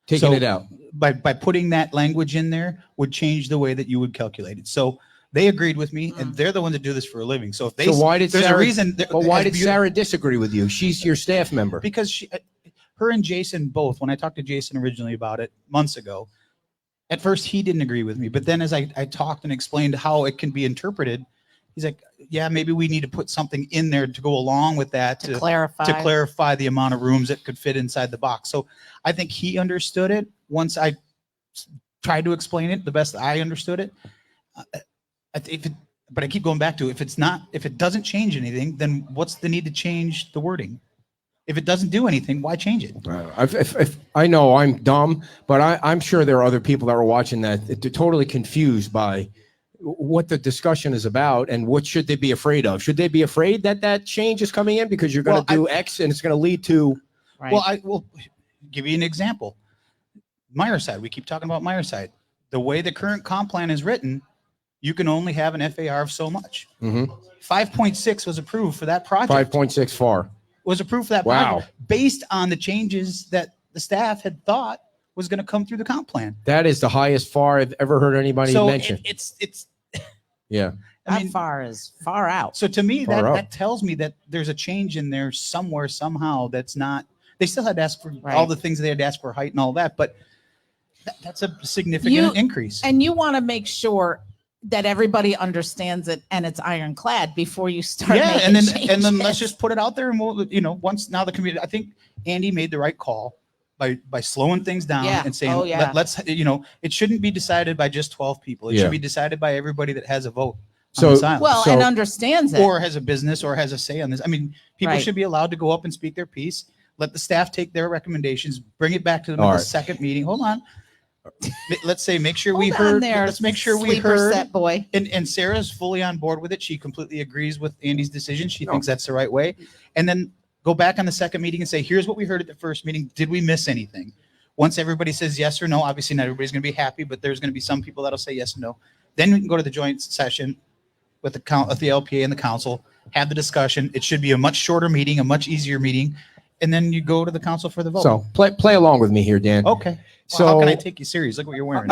Taking it out. By putting that language in there would change the way that you would calculate it. So they agreed with me, and they're the ones that do this for a living. So if why did there's Sarah, a reason. But why did Sarah disagree with you? She's your staff member. Because her and Jason both, when I talked to Jason originally about it months ago, at first he didn't agree with me. But then as I talked and explained how it can be interpreted, he's like, yeah, maybe we need to put something in there to go along with that to clarify the amount of rooms that could fit inside the box. So I think he understood it once I tried to explain it the best I understood it. But I keep going back to, if it doesn't change anything, then what's the need to change the wording? If it doesn't do anything, why change it? If I know I'm dumb, but I'm sure there are other people that are watching that they're totally confused by what the discussion is about and what should they be afraid of. Should they be afraid that change is coming in because you're going to do X and it's going to lead to? Right. Well, I will give you an example. Myerside, we keep talking about Myerside. The way the current comp plan is written, you can only have an FAR of so much. 5.6 was approved for that project. 5.6 FAR. Was approved for that project based on the changes that the staff had thought was going to come through the comp plan. That is the highest FAR I've ever heard anybody mention. It's yeah. That FAR is far out. So to me, that tells me that there's a change in there somewhere, somehow. That's not. They still had to ask for all the things they had to ask for, height and all that, but that's a significant increase. And you want to make sure that everybody understands it and it's ironclad before you start. Yeah, making and then let's just put it out there, and we'll, once now the community. I think Andy made the right call by slowing things down and saying, let's it shouldn't be decided by just 12 people. It should be decided by everybody that has a vote. And understands it, or has a business or has a say on this. I mean, people should be allowed to go up and speak their piece. Let the staff take their recommendations, bring it back to them at the second meeting. Hold on. Let's say, make sure we heard. Let's make sure we heard. Set boy. And Sarah's fully on board with it. She completely agrees with Andy's decision. She thinks that's the right way. And then go back on the second meeting and say, here's what we heard at the first meeting. Did we miss anything? Once everybody says yes or no, obviously not everybody's going to be happy, but there's going to be some people that'll say yes and no. Then we can go to the joint session with the LPA and the council, have the discussion. It should be a much shorter meeting, a much easier meeting, and then you go to the council for the vote. So play along with me here, Dan. Okay. Well, So how can I take you serious? Look what you're wearing.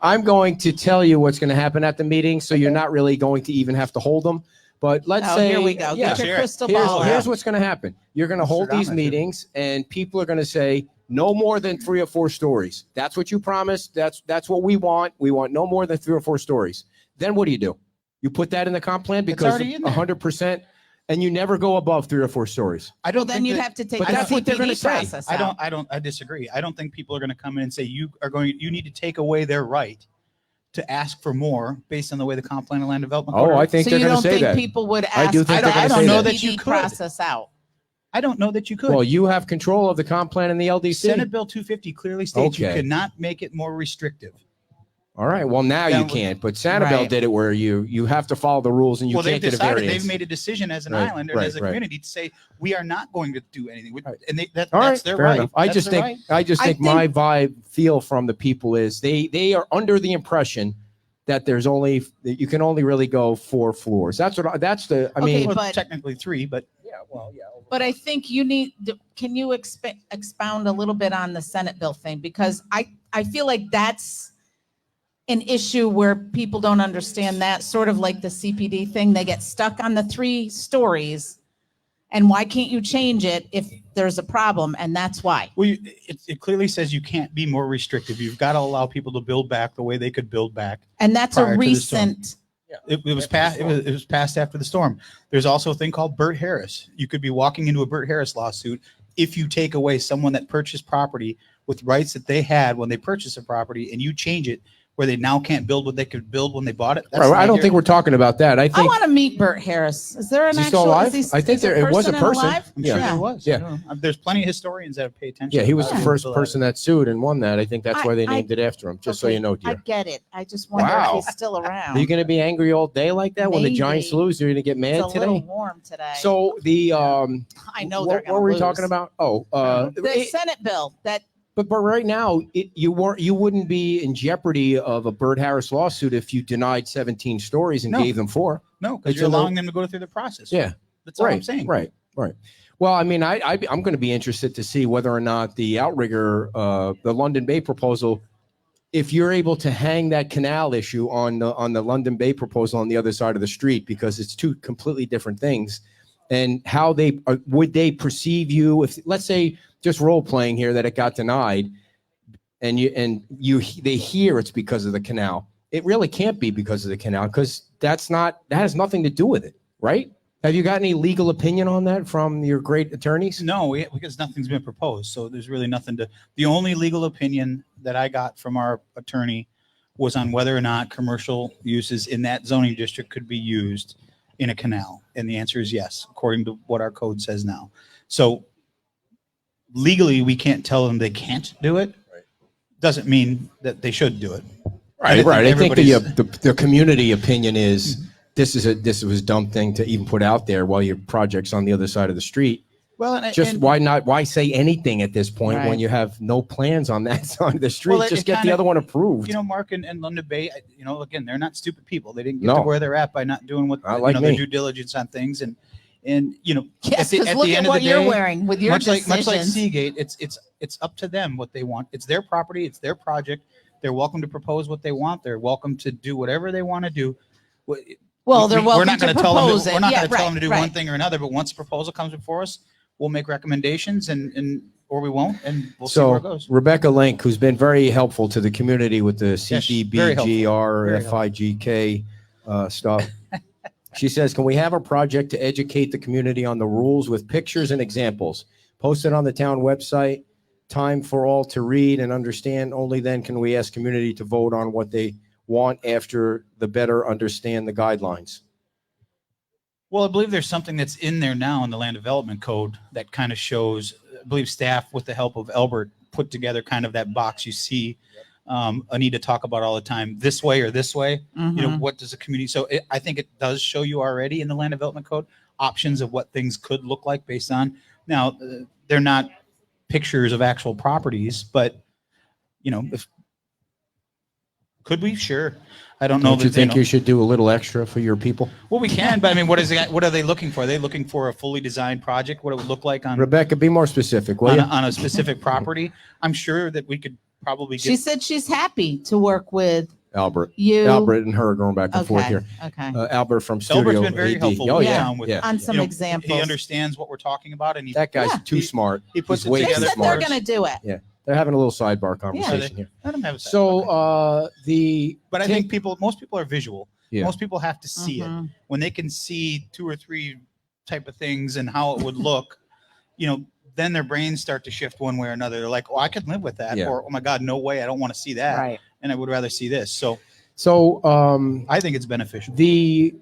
I'm going to tell you what's going to happen at the meeting, so you're not really going to even have to hold them. But let's say, here we go. yeah, Get your crystal ball. here's what's going to happen. You're going to hold these Nostradamus. meetings, and people are going to say no more than 3 or 4 stories. That's what you promised. That's what we want. We want no more than 3 or 4 stories. Then what do? You put that in the comp plan because already in there. 100%, and you never go above 3 or 4 stories. I don't Then think you'd that- have to take But the that's what they're gonna CPD say. process out. I disagree. I don't think people are going to come in and say you need to take away their right to ask for more based on the way the comp plan and land development. Oh, code I are. think So they're you going don't to say think that. people would I ask do think for they're the gonna say CPD that. You could. process out? I don't know that you could. Well, you have control of the comp plan and the LDC. Senate Bill 250 clearly states you Okay. cannot make it more restrictive. All right. Well, now Yeah, you well- can't. But Sanibel Right. did it where you have to follow the rules and you Well, can't they've get a decided, variance. they've made a decision as an Right, island and right, as a right. community to say we are not going to do anything. Right. And All that's right, their fair right. enough. I That's just their think right. I think- my vibe feel from the people is they are under the impression that you can only really go 4 floors. That's the I Okay, mean Well, but- technically 3, but But I think you need, can you expound a little bit on the Senate bill thing? Because I feel like that's an issue where people don't understand that, sort of like the CPD thing. They get stuck on the 3 stories. And why can't you change it if there's a problem? And that's why. well, it clearly says you can't be more restrictive. You've got to allow people to build back the way they could build back. And that's Prior a to the storm. recent, It was passed. It was passed after the storm. There's also a thing called Burt Harris. You could be walking into a Burt Harris lawsuit if you take away someone that purchased property with rights that they had when they purchased a property, and you change it where they now can't build what they could build when they bought it. That's right, I don't not think we're talking about that. I I think want to meet Burt Harris. Is there an Is he still actual, alive? is he, I think is there it was a person. alive? I'm sure Yeah. there was. Yeah. I don't know. There's plenty of historians that pay attention. yeah, he was about the it. first People person that sued and won that. I think that's why they I- named it after him. Just so Okay, you know, I dear. get it. I just wonder Wow. if he's still around. Are you going to be angry all day like that when the Giants Maybe. lose? You're going to get It's mad a little today. warm today. So the I know they're what going to were we lose. talking about? Oh, The Senate bill that but right now you wouldn't be in jeopardy of a Burt Harris lawsuit if you denied 17 stories and No. gave them 4. No, because It's you're in the- allowing them to go through the process. Yeah, That's all right. I'm saying. Right. Well, I mean, I'm going to be interested to see whether or not the outrigger, the London Bay proposal, if you're able to hang that canal issue on the London Bay proposal on the other side of the street, because it's 2 completely different things, and how would they perceive you if, let's say, just role playing here, that it got denied, and they hear it's because of the canal. It really can't be because of the canal, because that has nothing to do with it, right? Have you got any legal opinion on that from your great attorneys? No, because nothing's been proposed. So there's really nothing the only legal opinion that I got from our attorney was on whether or not commercial uses in that zoning district could be used in a canal. And the answer is yes, according to what our code says now. So legally, we can't tell them they can't do it. Doesn't mean that they should do it. Right. I think everybody's- the community opinion is this was a dumb thing to even put out there while your project's on the other side of the street. Well, Why say anything at this point when Right. you have no plans on that side of the street? Well, Just it get the kinda- other one approved. Mark and London Bay, again, they're not stupid people. They didn't get No. to where they're at by not doing what Not like their me. due diligence on things. And yes, at because look the at end of what the you're day, wearing with your much like decisions. Seagate, it's up to them what they want. It's their property. It's their project. They're welcome to propose what they want. They're welcome to do whatever they want to do. Well, they're We're welcome not to going to tell them. propose it. We're not Yeah, going to tell them right, to do right. one thing or another. But once a proposal comes before us, we'll make recommendations, and or we won't, and we'll see where it So goes. Rebecca Link, who's been very helpful to the community with the very helpful. CDBGR, Very helpful. FIGK stuff. She says, can we have a project to educate the community on the rules with pictures and examples? Posted on the town website, time for all to read and understand. Only then can we ask community to vote on what they want after the better understand the guidelines. Well, I believe there's something that's in there now in the land development code that kind of shows, I believe staff with the help of Albert put together kind of that box you see Anita talk about all the time, this way or this way. Mhm. What does the community, so I think it does show you already in the land development code options of what things could look like based on, now they're not pictures of actual properties, but if could we? Sure. I don't know. Don't you think you should do a little extra for your people? Well, we can, but I mean, what are they looking for? Are they looking for a fully designed project? What it would look like on Rebecca, be more specific, will you? on a specific property? I'm sure that we could probably get. She said she's happy to work with Albert. you. Albert and her are going back and forth here. Okay. Albert from Studio Albert's been very AD. helpful. Oh, with yeah. Tom with Yeah. On some examples. He understands what we're talking about, and That guy's Yeah. too smart. he puts He's it way They together too said for they're us. going to do it. They're having a little sidebar conversation here. Let him have a So but I think most people are visual. Yeah. Most people have to see it. Mhm. When they can see 2 or 3 type of things and how it would look, then their brains start to shift one way or another. They're like, oh, I could live with that. Yeah. Or, oh my God, no way. I don't want to see that. Right. And I would rather see this. So I think it's beneficial.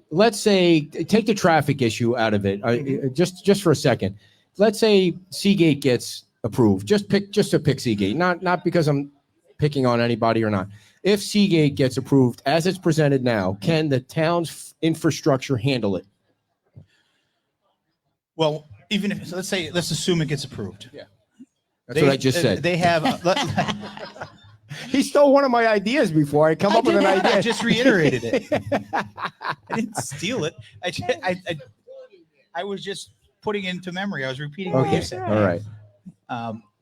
Let's say take the traffic issue out of it. Just for a second. Let's say Seagate gets approved. Just to pick Seagate, not because I'm picking on anybody or not. If Seagate gets approved as it's presented now, can the town's infrastructure handle it? Well, even if let's assume it gets approved. Yeah. That's what I just said. They have. He stole one of my ideas before I come up with an idea. I just reiterated it. I didn't steal it. I was just putting it into memory. I was repeating what you said. All right.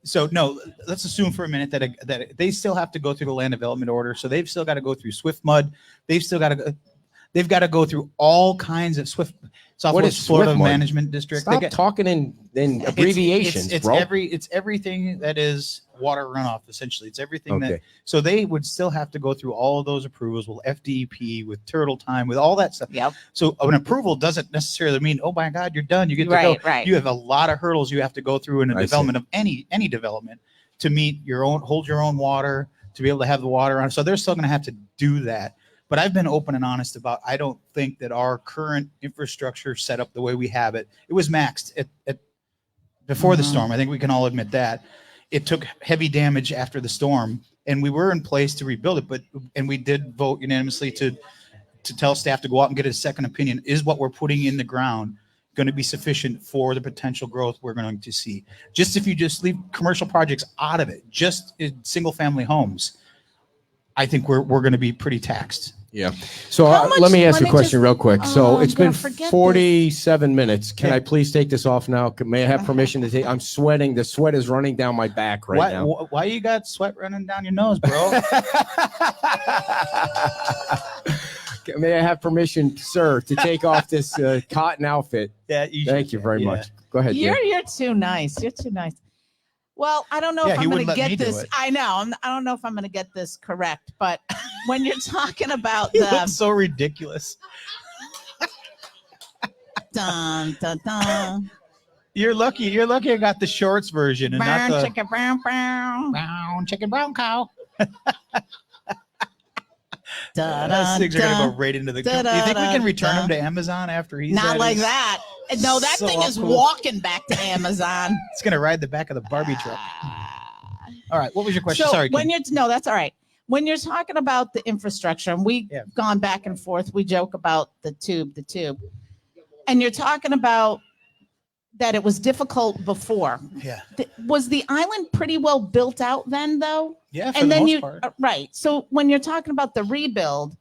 So no, let's assume for a minute that they still have to go through the land development order. So they've still got to go through Swift Mud. They've got to go through all kinds of Southwest Florida SwiftMud? Management District. Stop talking in abbreviations, it's bro. It's everything that is water runoff. Essentially, it's everything that. Okay. So they would still have to go through all of those approvals with FDP, with turtle time, with all that stuff. Yep. So an approval doesn't necessarily mean, oh my God, you're done. You get to Right, go. right. You have a lot of hurdles you have to go through in a I development of any development to meet hold your own water, to be able to have the water on. So they're still going to have to do that. But I've been open and honest about, I don't think that our current infrastructure set up the way we have it. It was maxed at before the storm. I think we can all admit that. It took heavy damage after the storm, and we were in place to rebuild it. And we did vote unanimously to tell staff to go out and get a second opinion. Is what we're putting in the ground going to be sufficient for the potential growth we're going to see? Just if you just leave commercial projects out of it, just in single family homes, I think we're going to be pretty taxed. Yeah. So How much- let me ask let you me a question just- real quick. Oh, So I'm it's been gonna forget 47 minutes. Can Yeah. I please take this off now? May I have permission to take? I'm sweating. The sweat is running down my back right now. Why you got sweat running down your nose, bro? May I have permission, sir, to take off this cotton outfit? Yeah, Thank you very much. Go ahead. Jim. You're too nice. You're too nice. Well, I don't know Yeah, if he I'm going wouldn't to let me get do this. it. I know. I don't know if I'm going to get this correct, but when you're talking about You the look so ridiculous. dun dun dun, You're lucky I got the shorts version and not brown the chicken, brown, brown chicken brown cow. dun, Those things are gonna dun. go right into the. Dun, Do you think we dun, can return dun. them to Amazon after he's Not had like his- that. No, that So thing is cool. walking back to Amazon. It's gonna ride the back of the Barbie truck. All right, what was your question? So Sorry, when Kim. no, that's all right. When you're talking about the infrastructure, and we've Yeah. gone back and forth, we joke about the tube, and you're talking about that it was difficult before. Yeah, Was the island pretty well built out then, though? yeah, for And the then most part. right. So when you're talking about the rebuild,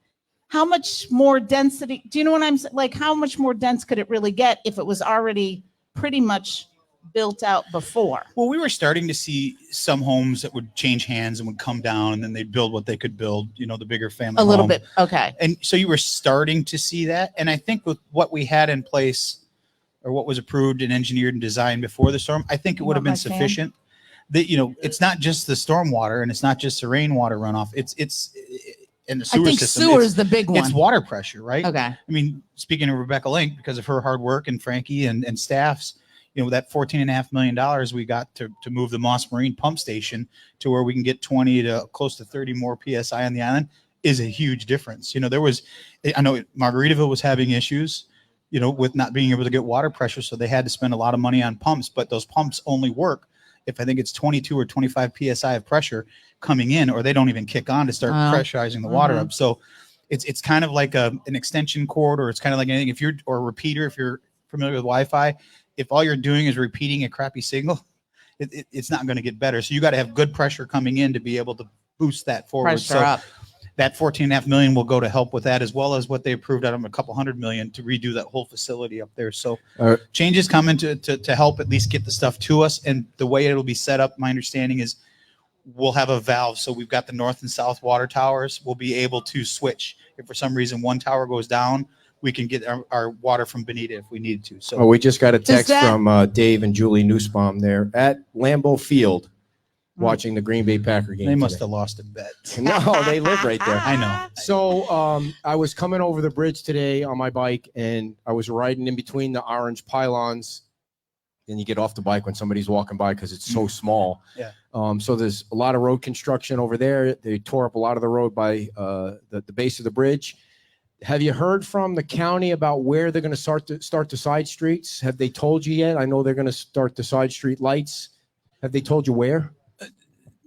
how much more density? Do you know what I'm saying? Like, how much more dense could it really get if it was already pretty much built out before? Well, we were starting to see some homes that would change hands and would come down, and then they'd build what they could build. The bigger family. A little home. bit. Okay. And so you were starting to see that. And I think with what we had in place, or what was approved and engineered and designed before the storm, I think it You would have want been my fan? sufficient. That it's not just the storm water and it's not just the rainwater runoff. It's in the I sewer think system. sewer it's, is the big one. it's water pressure, right? Okay. I mean, speaking of Rebecca Link, because of her hard work and Frankie and staff's, that $14.5 million we got to move the Moss Marine pump station to where we can get 20 to close to 30 more PSI on the island is a huge difference. I know Margaritaville was having issues, with not being able to get water pressure. So they had to spend a lot of money on pumps, but those pumps only work if I think it's 22 or 25 PSI of pressure coming in, or they don't even kick on to start pressurizing the water up. So it's kind of like an extension cord, or it's kind of like anything. Or a repeater, if you're familiar with Wi-Fi, if all you're doing is repeating a crappy signal, it's not going to get better. So you got to have good pressure coming in to be able to boost that forward. Pressure So up. that $14.5 million will go to help with that, as well as what they approved out of a couple $100 million to redo that whole facility up there. So changes coming to help at least get the stuff to us. And the way it'll be set up, my understanding is we'll have a valve. So we've got the north and south water towers. We'll be able to switch. If for some reason one tower goes down, we can get our water from Bonita if we needed to. So we just got a text from Dave and Julie Nussbaum there at Lambeau Field watching the Green Bay Packer game. They must have lost a bet. No, they live right there. I know. So I was coming over the bridge today on my bike, and I was riding in between the orange pylons. And you get off the bike when somebody's walking by because it's so small. Yeah. So there's a lot of road construction over there. They tore up a lot of the road by the base of the bridge. Have you heard from the county about where they're going to start the side streets? Have they told you yet? I know they're going to start the side street lights. Have they told you where?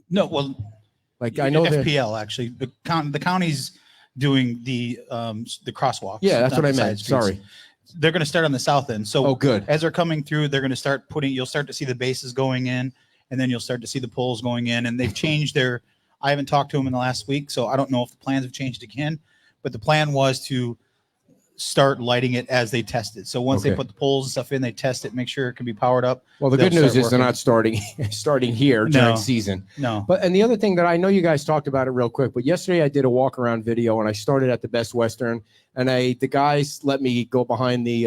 No, well, like I know FPL actually. The county's doing the crosswalks. Yeah, that's what I meant. Sorry. They're going to start on the south end. So good. As they're coming through, they're going to start you'll start to see the bases going in, and then you'll start to see the poles going in. And they've changed I haven't talked to them in the last week, so I don't know if the plans have changed again, but the plan was to start lighting it as they test it. So once they put the poles and stuff in, they test it, make sure it can be powered up. Well, the good news is they're not starting here during season. No. And the other thing that I know you guys talked about it real quick, but yesterday I did a walk around video and I started at the Best Western, and the guys let me go behind the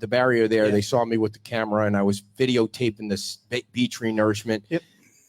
barrier there. Yeah. They saw me with the camera and I was videotaping this beach renourishment. Yep.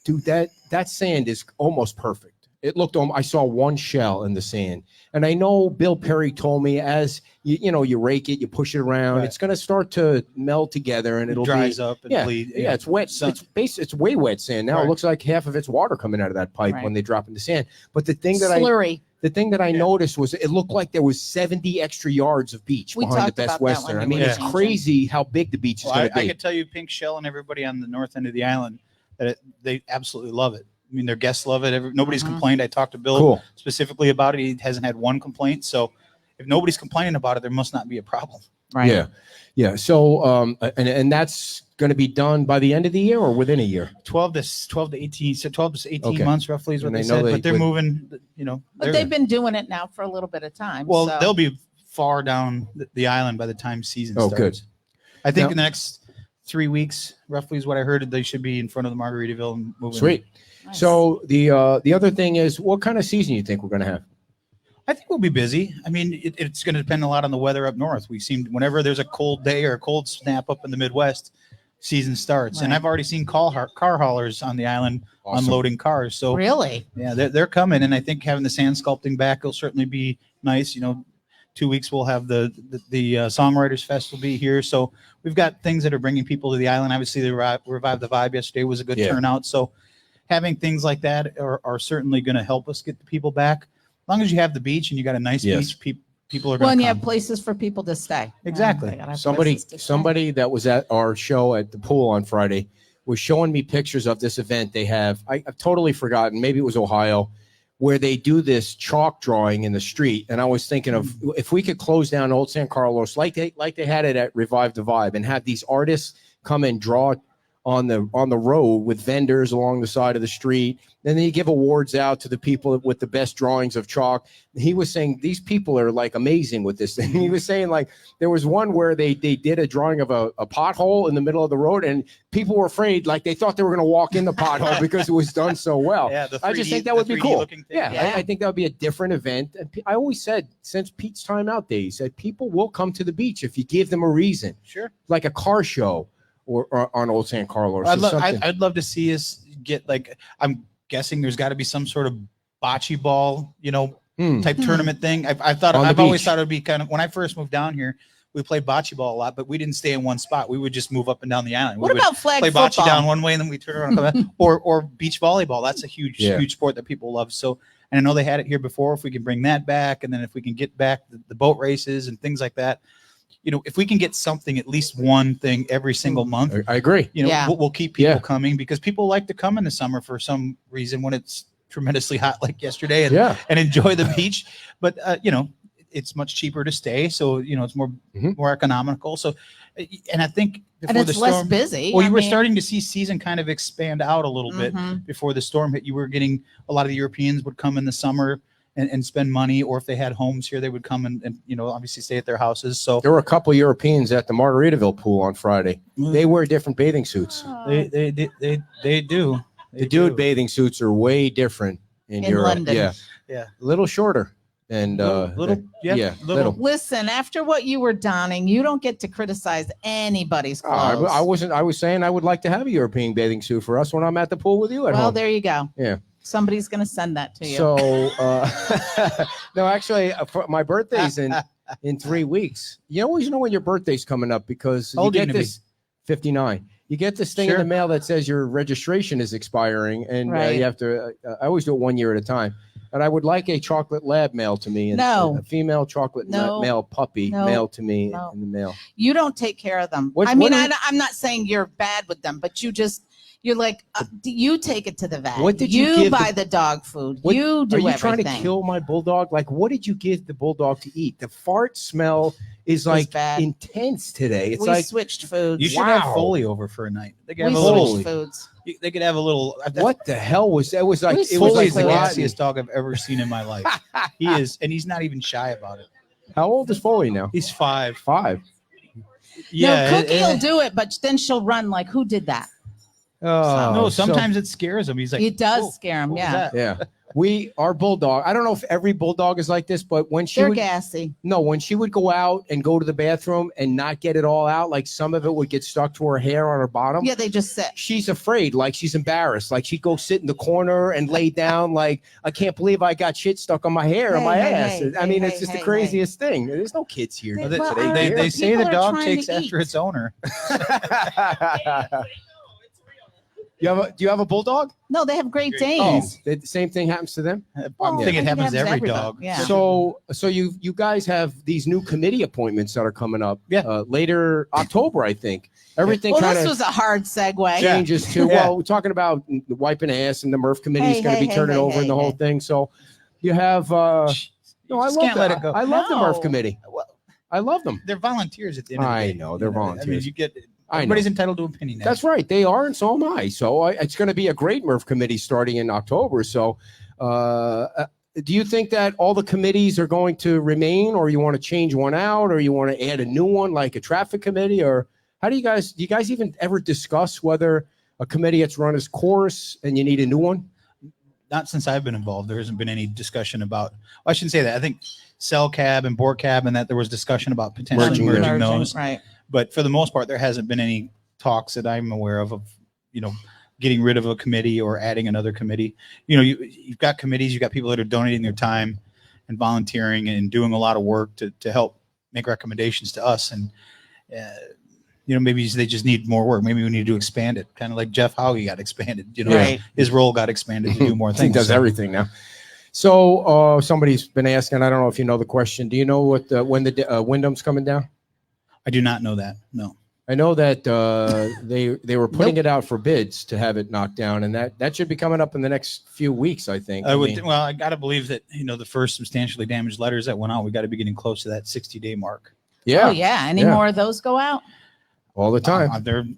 Dude, that sand is almost perfect. It looked, I saw one shell in the sand. And I know Bill Perry told me as you rake it, you push it around, it's going to start to meld together and it'll dries up and bleed. Yeah, it's wet. It's way wet sand now. Right. It looks like half of it's water coming out of that pipe when they drop in the sand. But the thing that I noticed was it looked like there was 70 extra yards of beach behind the Best Western. I mean, it's crazy how big the beach is going to be. I can tell you, Pink Shell and everybody on the north end of the island, that they absolutely love it. I mean, their guests love it. Nobody's complained. I talked to Bill specifically about it. He hasn't had one complaint. So if nobody's complaining about it, there must not be a problem. Right. Yeah. So, and that's going to be done by the end of the year or within a year? 12 to 18. So 12 to 18 months roughly is what they said. But they're moving, But they've been doing it now for a little bit of time. Well, they'll be far down the island by the time season starts. Good. I think in the next 3 weeks, roughly is what I heard, they should be in front of the Margaritaville and moving. Sweet. Nice. So the other thing is, what kind of season you think we're going to have? I think we'll be busy. I mean, it's going to depend a lot on the weather up north. We seem whenever there's a cold day or a cold snap up in the Midwest, season starts. Right. And I've already seen car haulers on the island unloading cars. So really, yeah, they're coming. And I think having the sand sculpting back will certainly be nice. 2 weeks we'll have the Songwriters Fest will be here. So we've got things that are bringing people to the island. Obviously, the Revive the Vibe yesterday was a good turnout. So having things like that are certainly going to help us get the people back. As long as you have the beach and you got a nice beach, people are going to come. And you have places for people to stay. Exactly. Somebody that was at our show at the pool on Friday was showing me pictures of this event they have. I've totally forgotten. Maybe it was Ohio, where they do this chalk drawing in the street. And I was thinking of if we could close down Old San Carlos like they had it at Revive the Vibe and have these artists come and draw on the road with vendors along the side of the street. And then you give awards out to the people with the best drawings of chalk. He was saying these people are like amazing with this thing. He was saying like there was one where they did a drawing of a pothole in the middle of the road and people were afraid, like they thought they were going to walk in the pothole because it was done so well. Yeah, I just think that would be cool. Yeah. I think that would be a different event. And I always said since Pete's time out there, he said people will come to the beach if you give them a reason. Sure. Like a car show. Or on Old San Carlos. I'd love to see us get I'm guessing there's got to be some sort of bocce ball, type tournament thing. I've always thought it would be kind of when I first moved down here, we played bocce ball a lot, but we didn't stay in one spot. We would just move up and down the island. What about flag football? Play bocce down one way and then we turn around and come back. Or beach volleyball. That's a huge sport that people love. So, and I know they had it here before. If we can bring that back, and then if we can get back the boat races and things like that. If we can get something, at least one thing every single month, I agree. We'll keep people coming because people like to come in the summer for some reason when it's tremendously hot like yesterday and enjoy the beach. But, it's much cheaper to stay. So, it's more Mhm. more economical. So, and I think And before it's the less storm, busy. well, I you were mean, starting to see season kind of expand out a little bit mhm. before the storm hit. You were getting a lot of the Europeans would come in the summer and spend money, or if they had homes here, they would come and obviously stay at their houses. So There were a couple Europeans at the Margaritaville pool on Friday. They wear different bathing suits. Oh, they do. The dude bathing suits are way different in In Europe. London. Yeah. Yeah. A little shorter. And little. Listen, after what you were donning, you don't get to criticize anybody's clothes. I was saying I would like to have a European bathing suit for us when I'm at the pool with you at Well, home. there you go. Yeah. Somebody's going to send that to you. So, no, actually, for my birthday's in 3 weeks. You always know when your birthday's coming up because How you old are you get gonna this 59. You get this thing in Sure. the mail that says your registration is expiring, and Right. you have to. I always do it 1 year at a time. And I would like a chocolate lab mailed to me. And No. a female chocolate No. male puppy No. mailed to me No. in the mail. You don't take care of them. What- I mean, what do I'm not saying you're bad with them, but you're like, you take it to the vet. What did you give buy the dog food. What- you do Are you everything. trying to kill my bulldog? Like, what did you give the bulldog to eat? The fart smell is like bad. intense today. It's we like, switched foods. You should Wow. have Foley over for a night. They could we have a little. switched foods. They could have a little. what the hell was that? It was like We it was Foley like is the rotten. gassiest dog I've ever seen in my life. He is, and he's not even shy about it. How old is Foley now? He's 5. 5. Yeah. no, Cookie will do it, but then she'll run like, who did that? Oh, No, so- sometimes it scares him. He's like, It does "Whoa, scare him. what was Yeah. that?" yeah. Our bulldog. I don't know if every bulldog is like this, but when she They're would gassy. when she would go out and go to the bathroom and not get it all out, like some of it would get stuck to her hair on her bottom. Yeah, they just sit. She's afraid, like she's embarrassed, like she'd go sit in the corner and lay down, like I can't believe I got shit stuck on my hair and my Hey, ass. hey, I mean, hey, it's just hey, the craziest thing. There's no kids here. They- They, well, today. I they, don't they know. say People the are dog trying takes to after eat. its owner. Do you have a bulldog? No, they have Great Oh. Danes. The same thing happens to them. I Well, think I it happens to every everybody. dog. Yeah. So you guys have these new committee appointments that are coming up. Yeah. Later October, I think. Everything Well, kind this of was a hard segue. Yeah. changes to. Yeah. Well, we're talking about wiping ass, and the Murph committee is Hey, going to hey, be hey, turning hey, over and the hey, whole hey. thing. So you have. No, I just love can't let it go. I love the Murph No. committee. Well, I love them. they're volunteers at the end of the I day. know, they're I mean, volunteers. you get I know. everybody's entitled to opinion. now. That's right. They are, and so am I. So it's going to be a great Murph committee starting in October. So, do you think that all the committees are going to remain, or you want to change one out, or you want to add a new one, like a traffic committee, or how do you guys even ever discuss whether a committee that's run its course and you need a new one? Not since I've been involved. There hasn't been any discussion about. Well, I shouldn't say that. I think Cell Cab and Board Cab and that there was discussion about potentially Merging merging them. those. Right. But for the most part, there hasn't been any talks that I'm aware of getting rid of a committee or adding another committee. You've got committees, you've got people that are donating their time and volunteering and doing a lot of work to help make recommendations to us. And, maybe they just need more work. Maybe we need to expand it. Kind of like Jeff Howgie got expanded, Right. his role got expanded to do more He things. does So everything now. So somebody's been asking. I don't know if you know the question. Do you know when the Wyndham's coming down? I do not know that. No. I know that they were putting it out for bids to have it knocked down, and that should be coming up in the next few weeks, I think. I mean, I got to believe that, the first substantially damaged letters that went out, we got to be getting close to that 60-day mark. yeah, Oh, yeah. Any Yeah. more of those go out? all the time.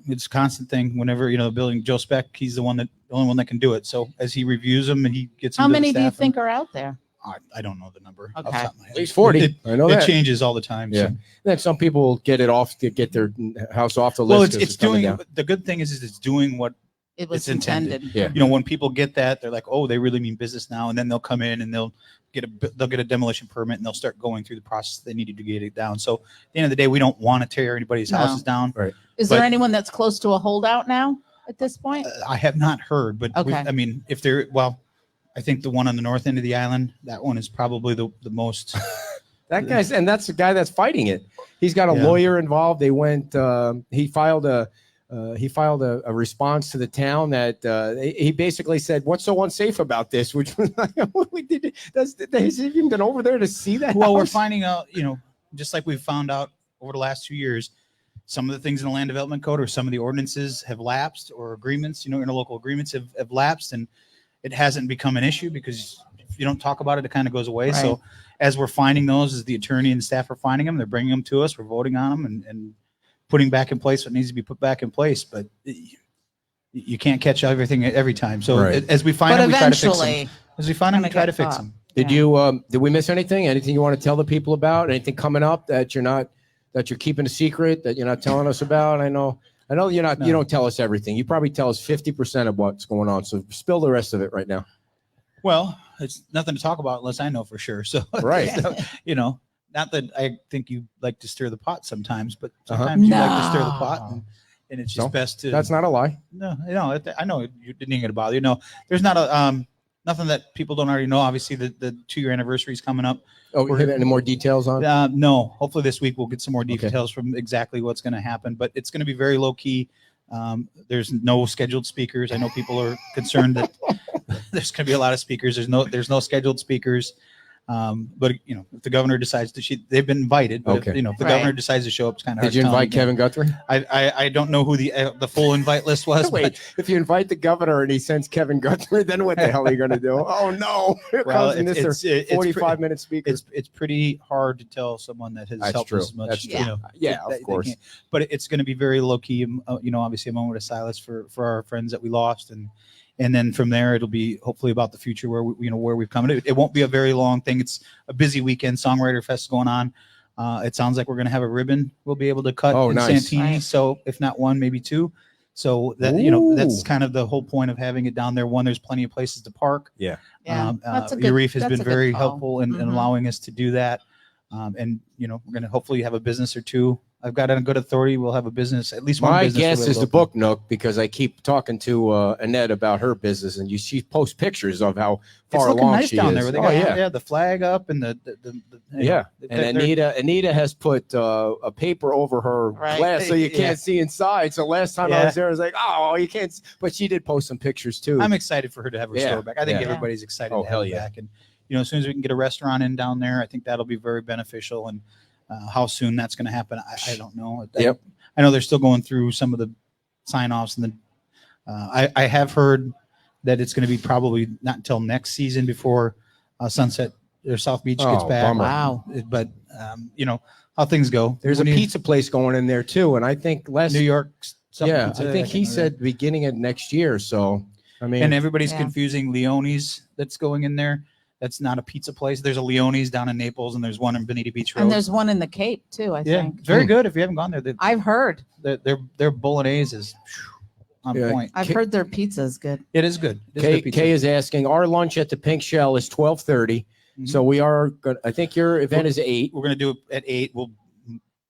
It's a constant thing. Whenever the building, Joe Speck, he's the only one that can do it. So as he reviews them and he gets, How them to the many do you staff, think are out there? I don't know the number. off the Okay. top of my head. At least 40. It, I know it that. changes all the time. Yeah. So. Then some people get it off to get their house off the list. Well, 'cause it's coming doing. down. The good thing is it's doing what It was It's intended. intended. Yeah. when people get that, they're like, oh, they really mean business now, and then they'll come in and they'll get a demolition permit and they'll start going through the process they needed to get it down. So at the end of the day, we don't want to tear anybody's No. houses down. Is there But- anyone that's close to a holdout now at this point? I have not heard, but Okay. I mean, if there, well, I think the one on the north end of the island, that one is probably the most. That guy's, and that's the guy that's fighting it. He's got a Yeah. lawyer involved. They went. He filed a response to the town that he basically said, "What's so unsafe about this?" Which was like, has he even been over there to see that? Well, we're house? finding out, just like we've found out over the last 2 years, some of the things in the land development code or some of the ordinances have lapsed, or agreements, interlocal agreements have lapsed, and it hasn't become an issue because if you don't talk about it, it kind of goes away. So, as we're finding those, as the attorney and staff are finding them, they're bringing them to us. We're voting on them and putting back in place what needs to be put back in place. But you can't catch everything every time. So as we find them, we try to fix them. As we find them, we try to fix them. Did we miss anything? Anything you want to tell the people about? Anything coming up that you're keeping a secret, that you're not telling us about? I know you're not. No. You don't tell us everything. You probably tell us 50% of what's going on. So spill the rest of it right now. Well, it's nothing to talk about unless I know for sure. So right, so, not that I think you like to stir the pot sometimes, but sometimes you like to stir the pot, and it's just best to. That's not a lie. No, I know you didn't get to bother. There's not nothing that people don't already know. Obviously, the 2-year anniversary is coming up. Oh, any more details on? No. Hopefully this week we'll get some more details from exactly what's going to happen. But it's going to be very low key. There's no scheduled speakers. I know people are concerned that there's going to be a lot of speakers. There's no scheduled speakers. But if the governor decides to, they've been invited. But if the governor decides to show up, it's kind of hard. Did you invite Kevin Guthrie? I don't know who the full invite list was. Wait, if you invite the governor and he sends Kevin Guthrie, then what the hell are you going to do? Oh no! Well, it's 45-minute speaker. It's pretty hard to tell someone that has helped us as much. That's true. Of course. But it's going to be very low key. Obviously a moment of silence for our friends that we lost, and then from there it'll be hopefully about the future where we've come. It won't be a very long thing. It's a busy weekend. Songwriter Fest going on. It sounds like we're going to have a ribbon we'll be able to cut in Santini. Nice. So if not one, maybe two. So that that's kind of the whole point of having it down there. One, there's plenty of places to park. Yeah. Urif has been very helpful in allowing us to do that. And we're going to hopefully have a business or two. I've got a good authority. We'll have a business, at least one business. My guess is the Book Nook, because I keep talking to Annette about her business, and she posts pictures of how far along nice she down is. There. They got, the flag up and the and Anita has put a paper over her glass so you can't see inside. So last time I was there, I was like, oh, you can't. But she did post some pictures too. I'm excited for her to have her store back. I think everybody's excited to have it back. And as soon as we can get a restaurant in down there, I think that'll be very beneficial. And how soon that's going to happen, I don't know. I know they're still going through some of the sign-offs, and I have heard that it's going to be probably not until next season before Sunset or South Beach gets back. Bummer. Wow! But how things go. There's a pizza place going in there too, and I think New York. I think he said beginning of next year. So and everybody's confusing Leone's that's going in there. That's not a pizza place. There's a Leone's down in Naples, and there's one in Bonita Beach Road. And there's one in the Cape too, I think. Very good. If you haven't gone there, I've heard their bolognese is on point. I've heard their pizza is good. It is good. Kay is asking, our lunch at the Pink Shell is 12:30. So we are good. I think your event is 8. We're going to do it at 8. We'll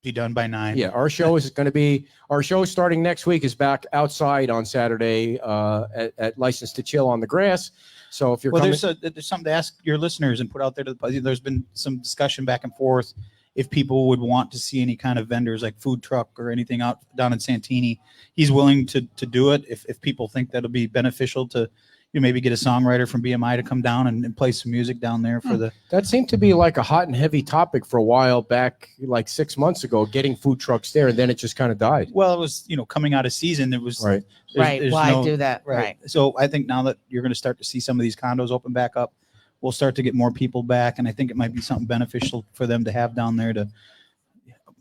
be done by 9. Yeah, our show is going to be, our show starting next week is back outside on Saturday at License to Chill on the grass. So if you're there's something to ask your listeners and put out there. There's been some discussion back and forth if people would want to see any kind of vendors like food truck or anything out down in Santini. He's willing to do it if people think that'll be beneficial to maybe get a songwriter from BMI to come down and play some music down there for the. That seemed to be like a hot and heavy topic for a while back, like 6 months ago, getting food trucks there, and then it just kind of died. Well, it was coming out of season. It was right. Why do that? Right. So I think now that you're going to start to see some of these condos open back up, we'll start to get more people back, and I think it might be something beneficial for them to have down there to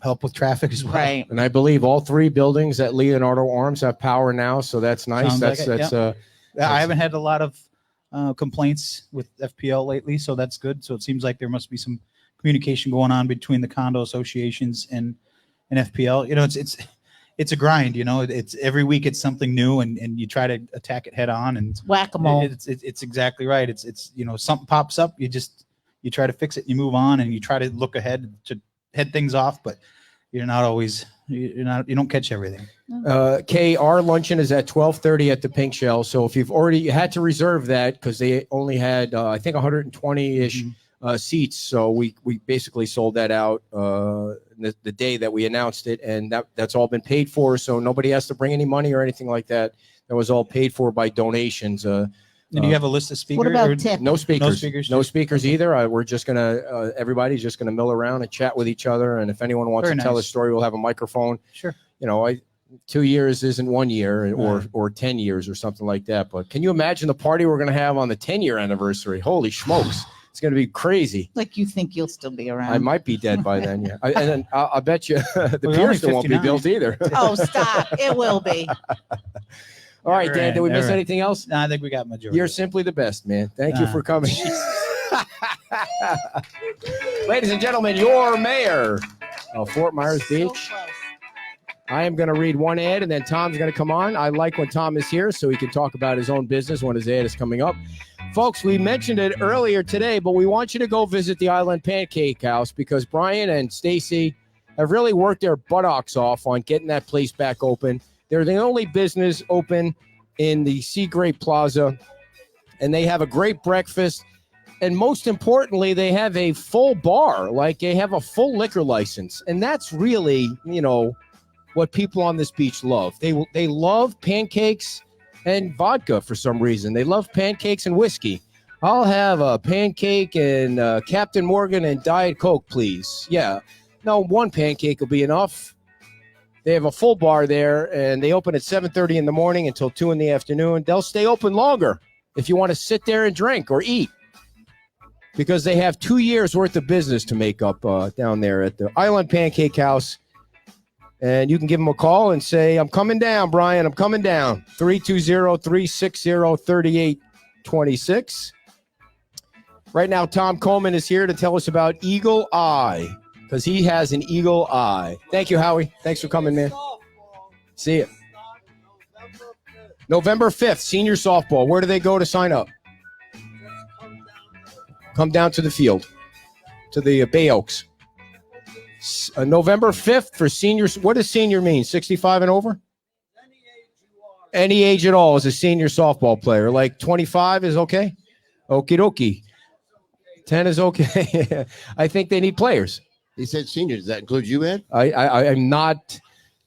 help with traffic as well. Right. And I believe all 3 buildings at Leonardo Arms have power now, so that's nice. I haven't had a lot of complaints with FPL lately, so that's good. So it seems like there must be some communication going on between the condo associations and FPL. It's a grind. It's every week it's something new, and you try to attack it head on. And whack-a-mole. It's exactly right. It's something pops up, you try to fix it, you move on, and you try to look ahead to head things off, but you're not always. You don't catch everything. Kay, our luncheon is at 12:30 at the Pink Shell. So if you had to reserve that because they only had I think 120-ish seats. So we basically sold that out the day that we announced it, and that's all been paid for. So nobody has to bring any money or anything like that. That was all paid for by donations. And do you have a list of speakers? What about tip? No speakers. No speakers either. We're just gonna everybody's just gonna mill around and chat with each other. And if anyone wants to tell a story, we'll have a microphone. Sure. 2 years isn't 1 year or 10 years or something like that. But can you imagine the party we're gonna have on the 10-year anniversary? Holy smokes! It's going to be crazy. Like you think you'll still be around. I might be dead by then. Yeah. And then I'll bet you the We're pier only still won't be 59. built either. Oh, stop. It will be. All right, Dan, did we miss anything else? No, I think we got majority. You're simply the best, man. Thank you for coming. Ladies and gentlemen, your mayor of Fort Myers Beach. I am going to read one ad, and then Tom's going to come on. I like when Tom is here so he can talk about his own business when his ad is coming up. Folks, we mentioned it earlier today, but we want you to go visit the Island Pancake House because Brian and Stacy have really worked their buttocks off on getting that place back open. They're the only business open in the Sea Grape Plaza, and they have a great breakfast. And most importantly, they have a full bar, like they have a full liquor license. And that's really, what people on this beach love. They love pancakes and vodka for some reason. They love pancakes and whiskey. I'll have a pancake and Captain Morgan and Diet Coke, please. Yeah. No, one pancake will be enough. They have a full bar there, and they open at 7:30 in the morning until 2 in the afternoon. They'll stay open longer if you want to sit there and drink or eat because they have 2 years' worth of business to make up down there at the Island Pancake House. And you can give them a call and say, I'm coming down, Brian. I'm coming down. 320-360-3826. Right now, Tom Coleman is here to tell us about Eagle Eye because he has an eagle eye. Thank you, Howie. Thanks for coming, man. See you. November 5th, senior softball. Where do they go to sign up? Come down to the field, to the Bay Oaks. November 5th for seniors. What does senior mean? 65 and over? Any age at all is a senior softball player. Like 25 is okay? Okie dokie. 10 is okay. I think they need players. He said senior. Does that include you, Ed? I'm not.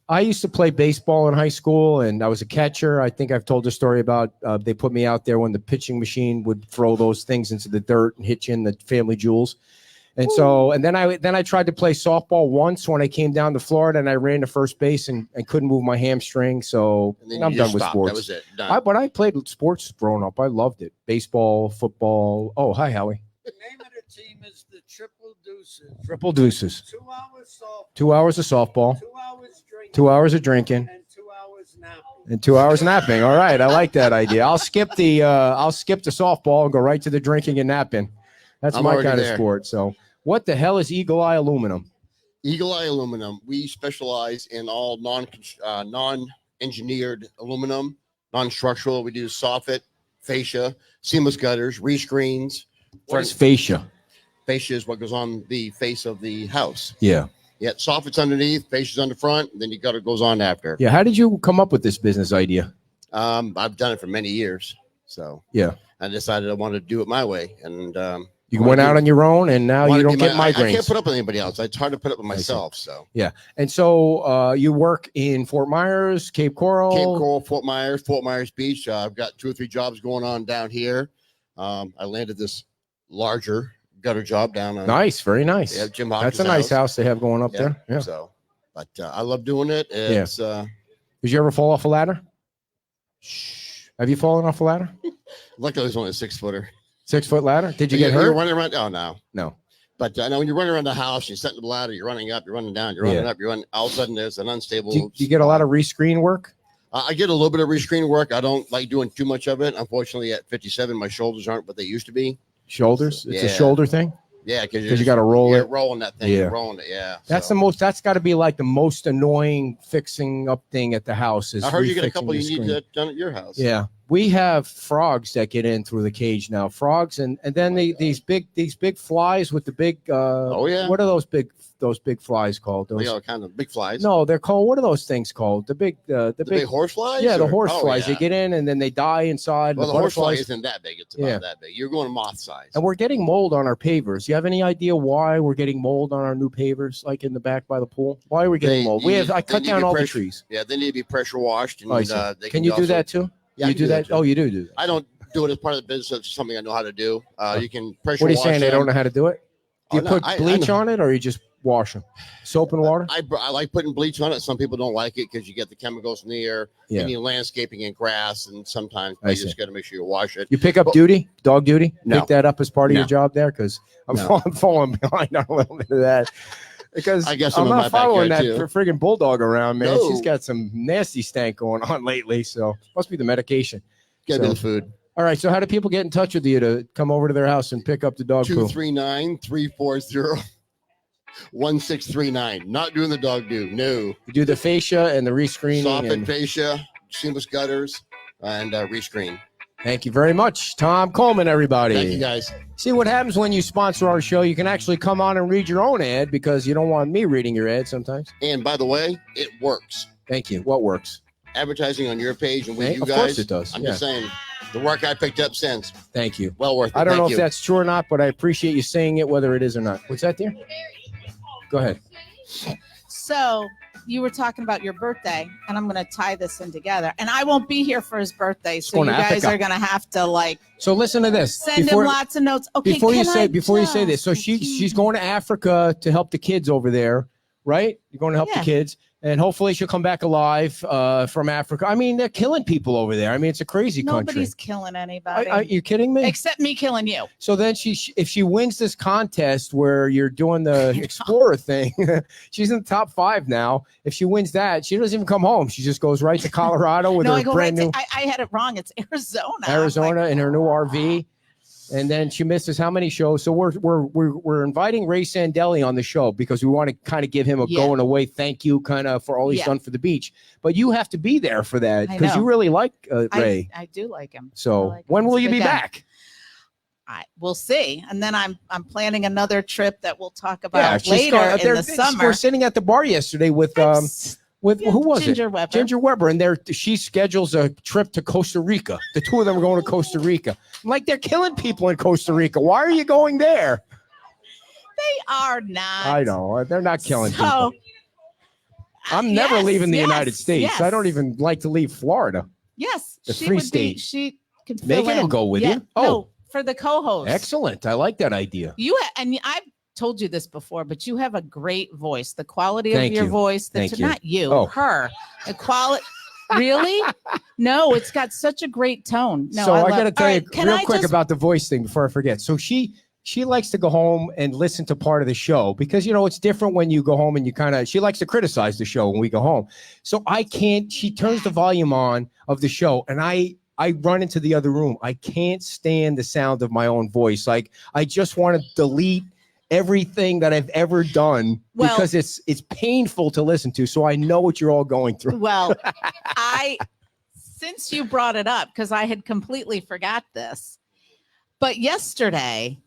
I used to play baseball in high school, and I was a catcher. I think I've told the story about they put me out there when the pitching machine would throw those things into the dirt and hit you in the family jewels. And so, and then I tried to play softball once when I came down to Florida, and I ran to first base and couldn't move my hamstring. So I'm done with sports. That was it. Done. But I played sports growing up. I loved it. Baseball, football. Oh, hi, Howie. The name of the team is the Triple Deuces. Triple Deuces. 2 hours softball. 2 hours of softball. 2 hours drinking. 2 hours of drinking. And 2 hours napping. And 2 hours napping. All right, I like that idea. I'll skip the softball and go right to the drinking and napping. That's my kind of sport. So. What the hell is Eagle Eye Aluminum? Eagle Eye Aluminum. We specialize in all non-engineered aluminum, non-structural. We do soffit, fascia, seamless gutters, rescreens. What is fascia? Fascia is what goes on the face of the house. Yeah. Yeah, soffit's underneath, fascia's on the front, and then your gutter goes on after. Yeah. How did you come up with this business idea? I've done it for many years. So yeah, I decided I wanted to do it my way, and you went out on your own, and now you don't get migraines. I can't put up with anybody else. It's hard to put up with myself. So yeah, and so you work in Fort Myers, Cape Coral, Fort Myers Beach. I've got 2 or 3 jobs going on down here. I landed this larger gutter job down. Nice, very nice. Yeah, Jim Hopkins' That's a nice house they have going up there. Yeah. So, but I love doing it. It's, Did you ever fall off a ladder? Shh. Have you fallen off a ladder? Luckily, it was only a 6-footer. 6-foot ladder? Did you get hurt? You're running around. Oh, no. But I know when you're running around the house, you're setting the ladder, you're running up, you're running down, you're running up, you're running. All of a sudden, there's an unstable. Do you get a lot of rescreen work? I get a little bit of rescreen work. I don't like doing too much of it. Unfortunately, at 57, my shoulders aren't what they used to be. Shoulders? It's a shoulder thing? Yeah, because you got to roll it. Rolling that thing. You're rolling it. Yeah. That's that's got to be like the most annoying fixing up thing at the house. Is I heard you get a couple you need done at your house. Yeah. We have frogs that get in through the cage now. Frogs and then these big flies with the big what are those big flies called? They are kind of big flies. No, they're called, what are those things called? The big horse flies? Yeah, the horse flies. They get in and then they die inside. Well, the horse fly isn't that big. It's about that big. You're going moth size. And we're getting mold on our pavers. You have any idea why we're getting mold on our new pavers, like in the back by the pool? Why are we getting mold? I cut down all the trees. Yeah, they need to be pressure washed. And, can you do that too? Yeah, you do that? Oh, you do that. I don't do it as part of the business. It's something I know how to do. You can pressure wash. What are you saying? They don't know how to do it? Do you no, put I bleach know. on it, or you just wash them? Soap and water? I like putting bleach on it. Some people don't like it because you get the chemicals in the air, Yeah. any landscaping and grass, and sometimes I you see. just got to make sure you wash it. You pick up But- duty, dog duty? No. Pick that up as part of No. your job there? Because I'm No. falling behind on a little bit of that. Because I guess I'm I'm in not my following that backyard, friggin' bulldog around, man. No. She's got some nasty stank going on lately. So must be the medication. Get me So- the food. All right. So how do people get in touch with you to come over to their house and pick up the dog poo? 239-340-1639. Not doing the dog do. No. You do the fascia and the rescreening. Soffit And fascia, seamless gutters, and rescreen. thank you very much, Tom Coleman, everybody. Thank you, guys. See what happens when you sponsor our show. You can actually come on and read your own ad because you don't want me reading your ad sometimes. And by the way, it works. Thank you. What works? Advertising on your page and with Hey, you of guys. course it does. I'm Yeah. just saying, the work I picked up since, Thank you. well worth it. I don't know Thank if you. that's true or not, but I appreciate you saying it, whether it is or not. What's that, dear? Go ahead. So you were talking about your birthday, and I'm going to tie this in together. And I won't be here for his birthday, so going you to guys Africa. are going to have to like So listen to this. send him lots of notes. Okay, before you can say I before you say this, just- so she's going to Africa to help the kids over there, right? You're going to help Yeah. the kids, and hopefully she'll come back alive from Africa. I mean, they're killing people over there. I mean, it's a crazy Nobody's country. killing anybody Are you kidding me? except me killing you. So then if she wins this contest where you're doing the Explorer thing, she's in the top 5 now. If she wins that, she doesn't even come home. She just goes right to Colorado with No, her I go brand right new to, I had it wrong. It's Arizona. I'm Arizona like, in her new RV. And then she misses how many shows? So we're inviting Ray Sandelli on the show because we want to kind of give him a Yeah. going away thank you kind of for all he's Yeah. done for the beach. But you have to be there for that I because you know. really like Ray. I do like him. So I like him. when He's will a you good be guy. back? We'll see. And then I'm planning another trip that we'll talk Yeah, about she's later got- in they're- the summer. We're sitting at the bar yesterday with who was Ginger it? Weber. Ginger Weber, and she schedules a trip to Costa Rica. The two of them are going to Costa Rica. I'm like, they're killing people in Costa Rica. Why are you going there? They are not. I know they're not killing people. So, I'm never yes, leaving the yes, United States. yes. I don't even like to leave Florida. yes, The she free would be. state. She can fill Megan will in. go with you. Oh. no, for the co-host. Excellent. I like that idea. And I've told you this before, but you have a great voice. The quality Thank of your you. voice. Thank you. Not you. Oh. Her. The quality. Really? No, it's got such a great tone. No, So I love- got to tell All you right, can real I quick just- about the voice thing before I forget. So she likes to go home and listen to part of the show because it's different when you go home and she likes to criticize the show when we go home. So I can't. She turns the volume on of the show and I run into the other room. I can't stand the sound of my own voice. Like I just want to delete everything that I've ever done Well- because it's painful to listen to. So I know what you're all going through. Well, since you brought it up, because I had completely forgot this, but yesterday,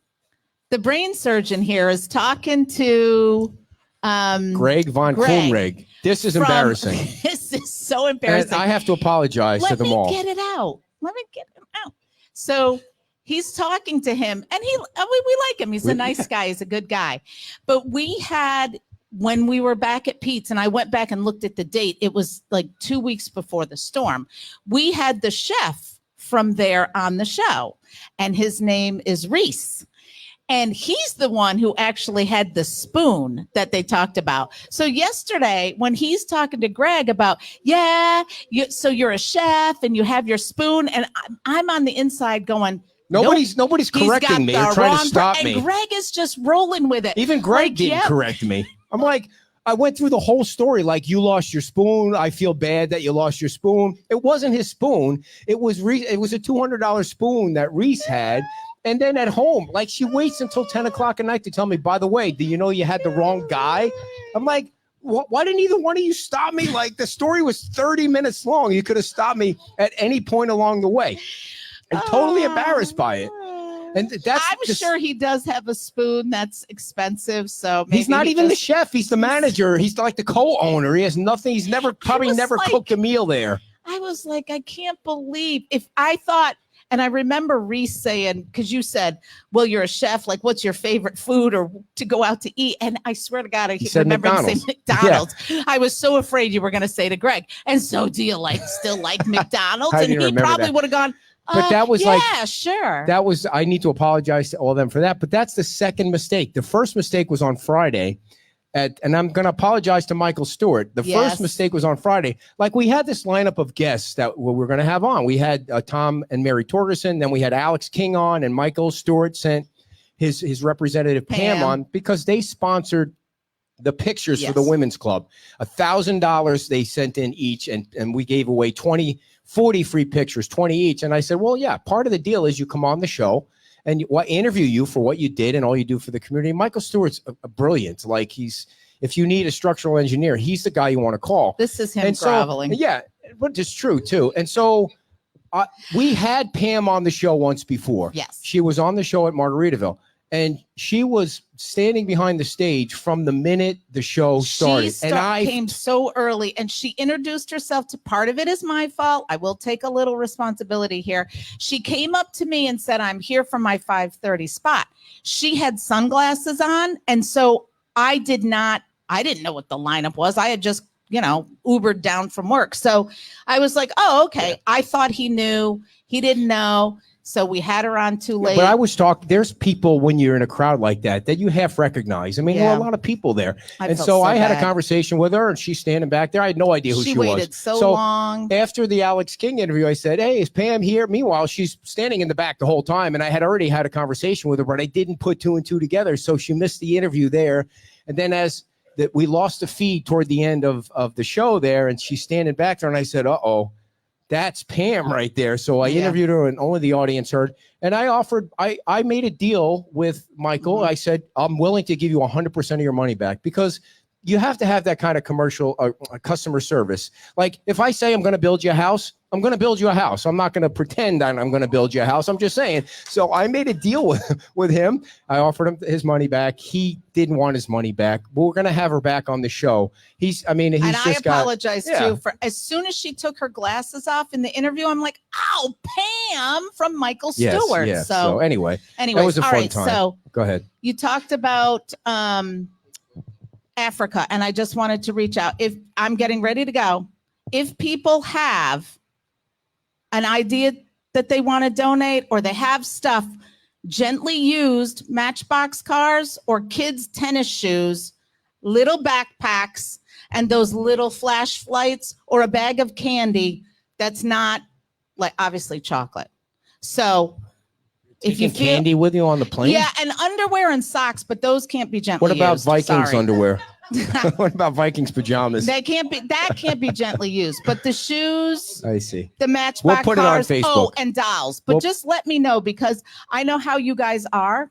the brain surgeon here is talking to Greg von Greg Kuhnreg. This is from- embarrassing. This is so And embarrassing. I have to apologize to Let them me all. get it out. Let me get him out. So he's talking to him, and we like him. He's a nice guy. He's a good guy. But we had, when we were back at Pete's, and I went back and looked at the date, it was like 2 weeks before the storm. We had the chef from there on the show, and his name is Reese. And he's the one who actually had the spoon that they talked about. So yesterday, when he's talking to Greg about, so you're a chef and you have your spoon, and I'm on the inside going, Nobody's he's got correcting me or the trying to wrong stop and me. Greg is just rolling with it. Even Greg Like, didn't yep. correct me. I'm like, I went through the whole story. Like, you lost your spoon. I feel bad that you lost your spoon. It wasn't his spoon. It was it was a $200 spoon that Reese had. And then at home, like, she waits until 10 o'clock at night to tell me, by the way, do you know you had the wrong guy? I'm like, why didn't either one of you stop me? Like, the story was 30 minutes long. You could have stopped me at any point along the way. I'm totally embarrassed by it. And that's I'm just, sure he does have a spoon that's expensive. So maybe he's not he even the just- chef. He's the manager. He's like the co-owner. He has nothing. He's probably was never like- cooked a meal there. I was like, I can't believe if I thought, and I remember Reese saying, because you said, well, you're a chef, like, what's your favorite food or to go out to eat? And I swear to God, I said remember him saying McDonald's. McDonald's. I was so afraid you were going to say to Greg, and so do you still like McDonald's? I And didn't he remember probably that. would have gone, But that was like, yeah, sure. that was, I need to apologize to all of them for that. But that's the second mistake. The first mistake was on Friday. And I'm going to apologize to Michael Stewart. The Yes. first mistake was on Friday. Like, we had this lineup of guests that we were going to have on. We had Tom and Mary Torgerson. Then we had Alex King on, and Michael Stewart sent his representative Pam on because they sponsored the pictures for the women's club. $1,000 they sent in each, and we gave away 40 free pictures, 20 each. And I said, well, yeah, part of the deal is you come on the show and interview you for what you did and all you do for the community. Michael Stewart's a brilliant. Like, if you need a structural engineer, he's the guy you want to call. This is him And so, groveling. yeah, but it's true too. And so we had Pam on the show once before. Yes. She was on the show at Margaritaville, and she was standing behind the stage from the minute the show started. She came so early, and she introduced herself. To part of it is my fault. I will take a little responsibility here. She came up to me and said, "I'm here for my 5:30 spot." She had sunglasses on, and so I didn't know what the lineup was. I had just, Ubered down from work. So I was like, oh, okay. Yeah. I thought he knew. He didn't know. So we had her on too late. But I was talking, there's people when you're in a crowd like that you half recognize. I mean, there were a lot of people there. And so I had a conversation with her, and she's standing back there. I had no idea who she was. She waited so long. After the Alex King interview, I said, hey, is Pam here? Meanwhile, she's standing in the back the whole time. And I had already had a conversation with her, but I didn't put two and two together. So she missed the interview there. And then we lost the feed toward the end of the show there, and she's standing back there, and I said, uh-oh. That's Pam right there. So I interviewed her, and only the audience heard. And I made a deal with Michael. Mm-hmm. I said, I'm willing to give you 100% of your money back, because you have to have that kind of commercial customer service. Like, if I say I'm going to build you a house, I'm going to build you a house. I'm not going to pretend that I'm going to build you a house. I'm just saying. So I made a deal with him. I offered him his money back. He didn't want his money back. But we're going to have her back on the show. And I apologize too for, as soon as she took her glasses off in the interview, I'm like, oh, Pam from Michael Stewart. Yes. So anyway, that was a fun time. So go ahead. You talked about Africa, and I just wanted to reach out. If I'm getting ready to go, if people have an idea that they want to donate, or they have stuff, gently used Matchbox cars or kids' tennis shoes, little backpacks, and those little flashlights, or a bag of candy that's not, like, obviously chocolate. So if you candy with you on the plane? Yeah, and underwear and socks, but those can't be gently used. What about Vikings underwear? What about Vikings pajamas? That can't be gently used. But the shoes, I see. The Matchbox we'll put cars, it on Facebook. And dolls. But just let me know, because I know how you guys are,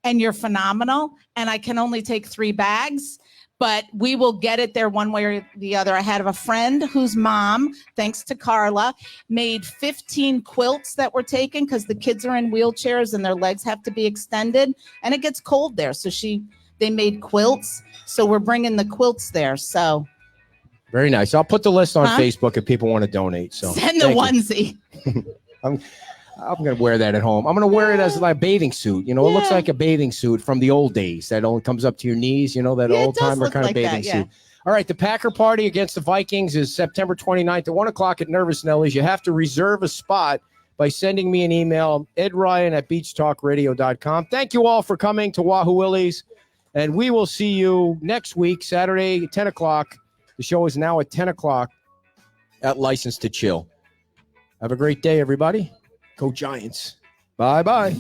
and you're phenomenal. And I can only take 3 bags, but we will get it there one way or the other. I had a friend whose mom, thanks to Carla, made 15 quilts that were taken, because the kids are in wheelchairs and their legs have to be extended, and it gets cold there. So they made quilts. So we're bringing the quilts there. So very nice. I'll put the list on Facebook if people want to donate. So send the onesie. I'm going to wear that at home. I'm going to wear it as like a bathing suit. It looks like a bathing suit from the old days that only comes up to your knees. That old timer kind of bathing suit. All right. The Packer party against the Vikings is September 29th at 1:00 at Nervous Nelly's. You have to reserve a spot by sending me an email, edryan@beachtalkradio.com. Thank you all for coming to Wahoo Willie's. And we will see you next week, Saturday, 10 o'clock. The show is now at 10 o'clock at License to Chill. Have a great day, everybody. Go Giants. Bye-bye.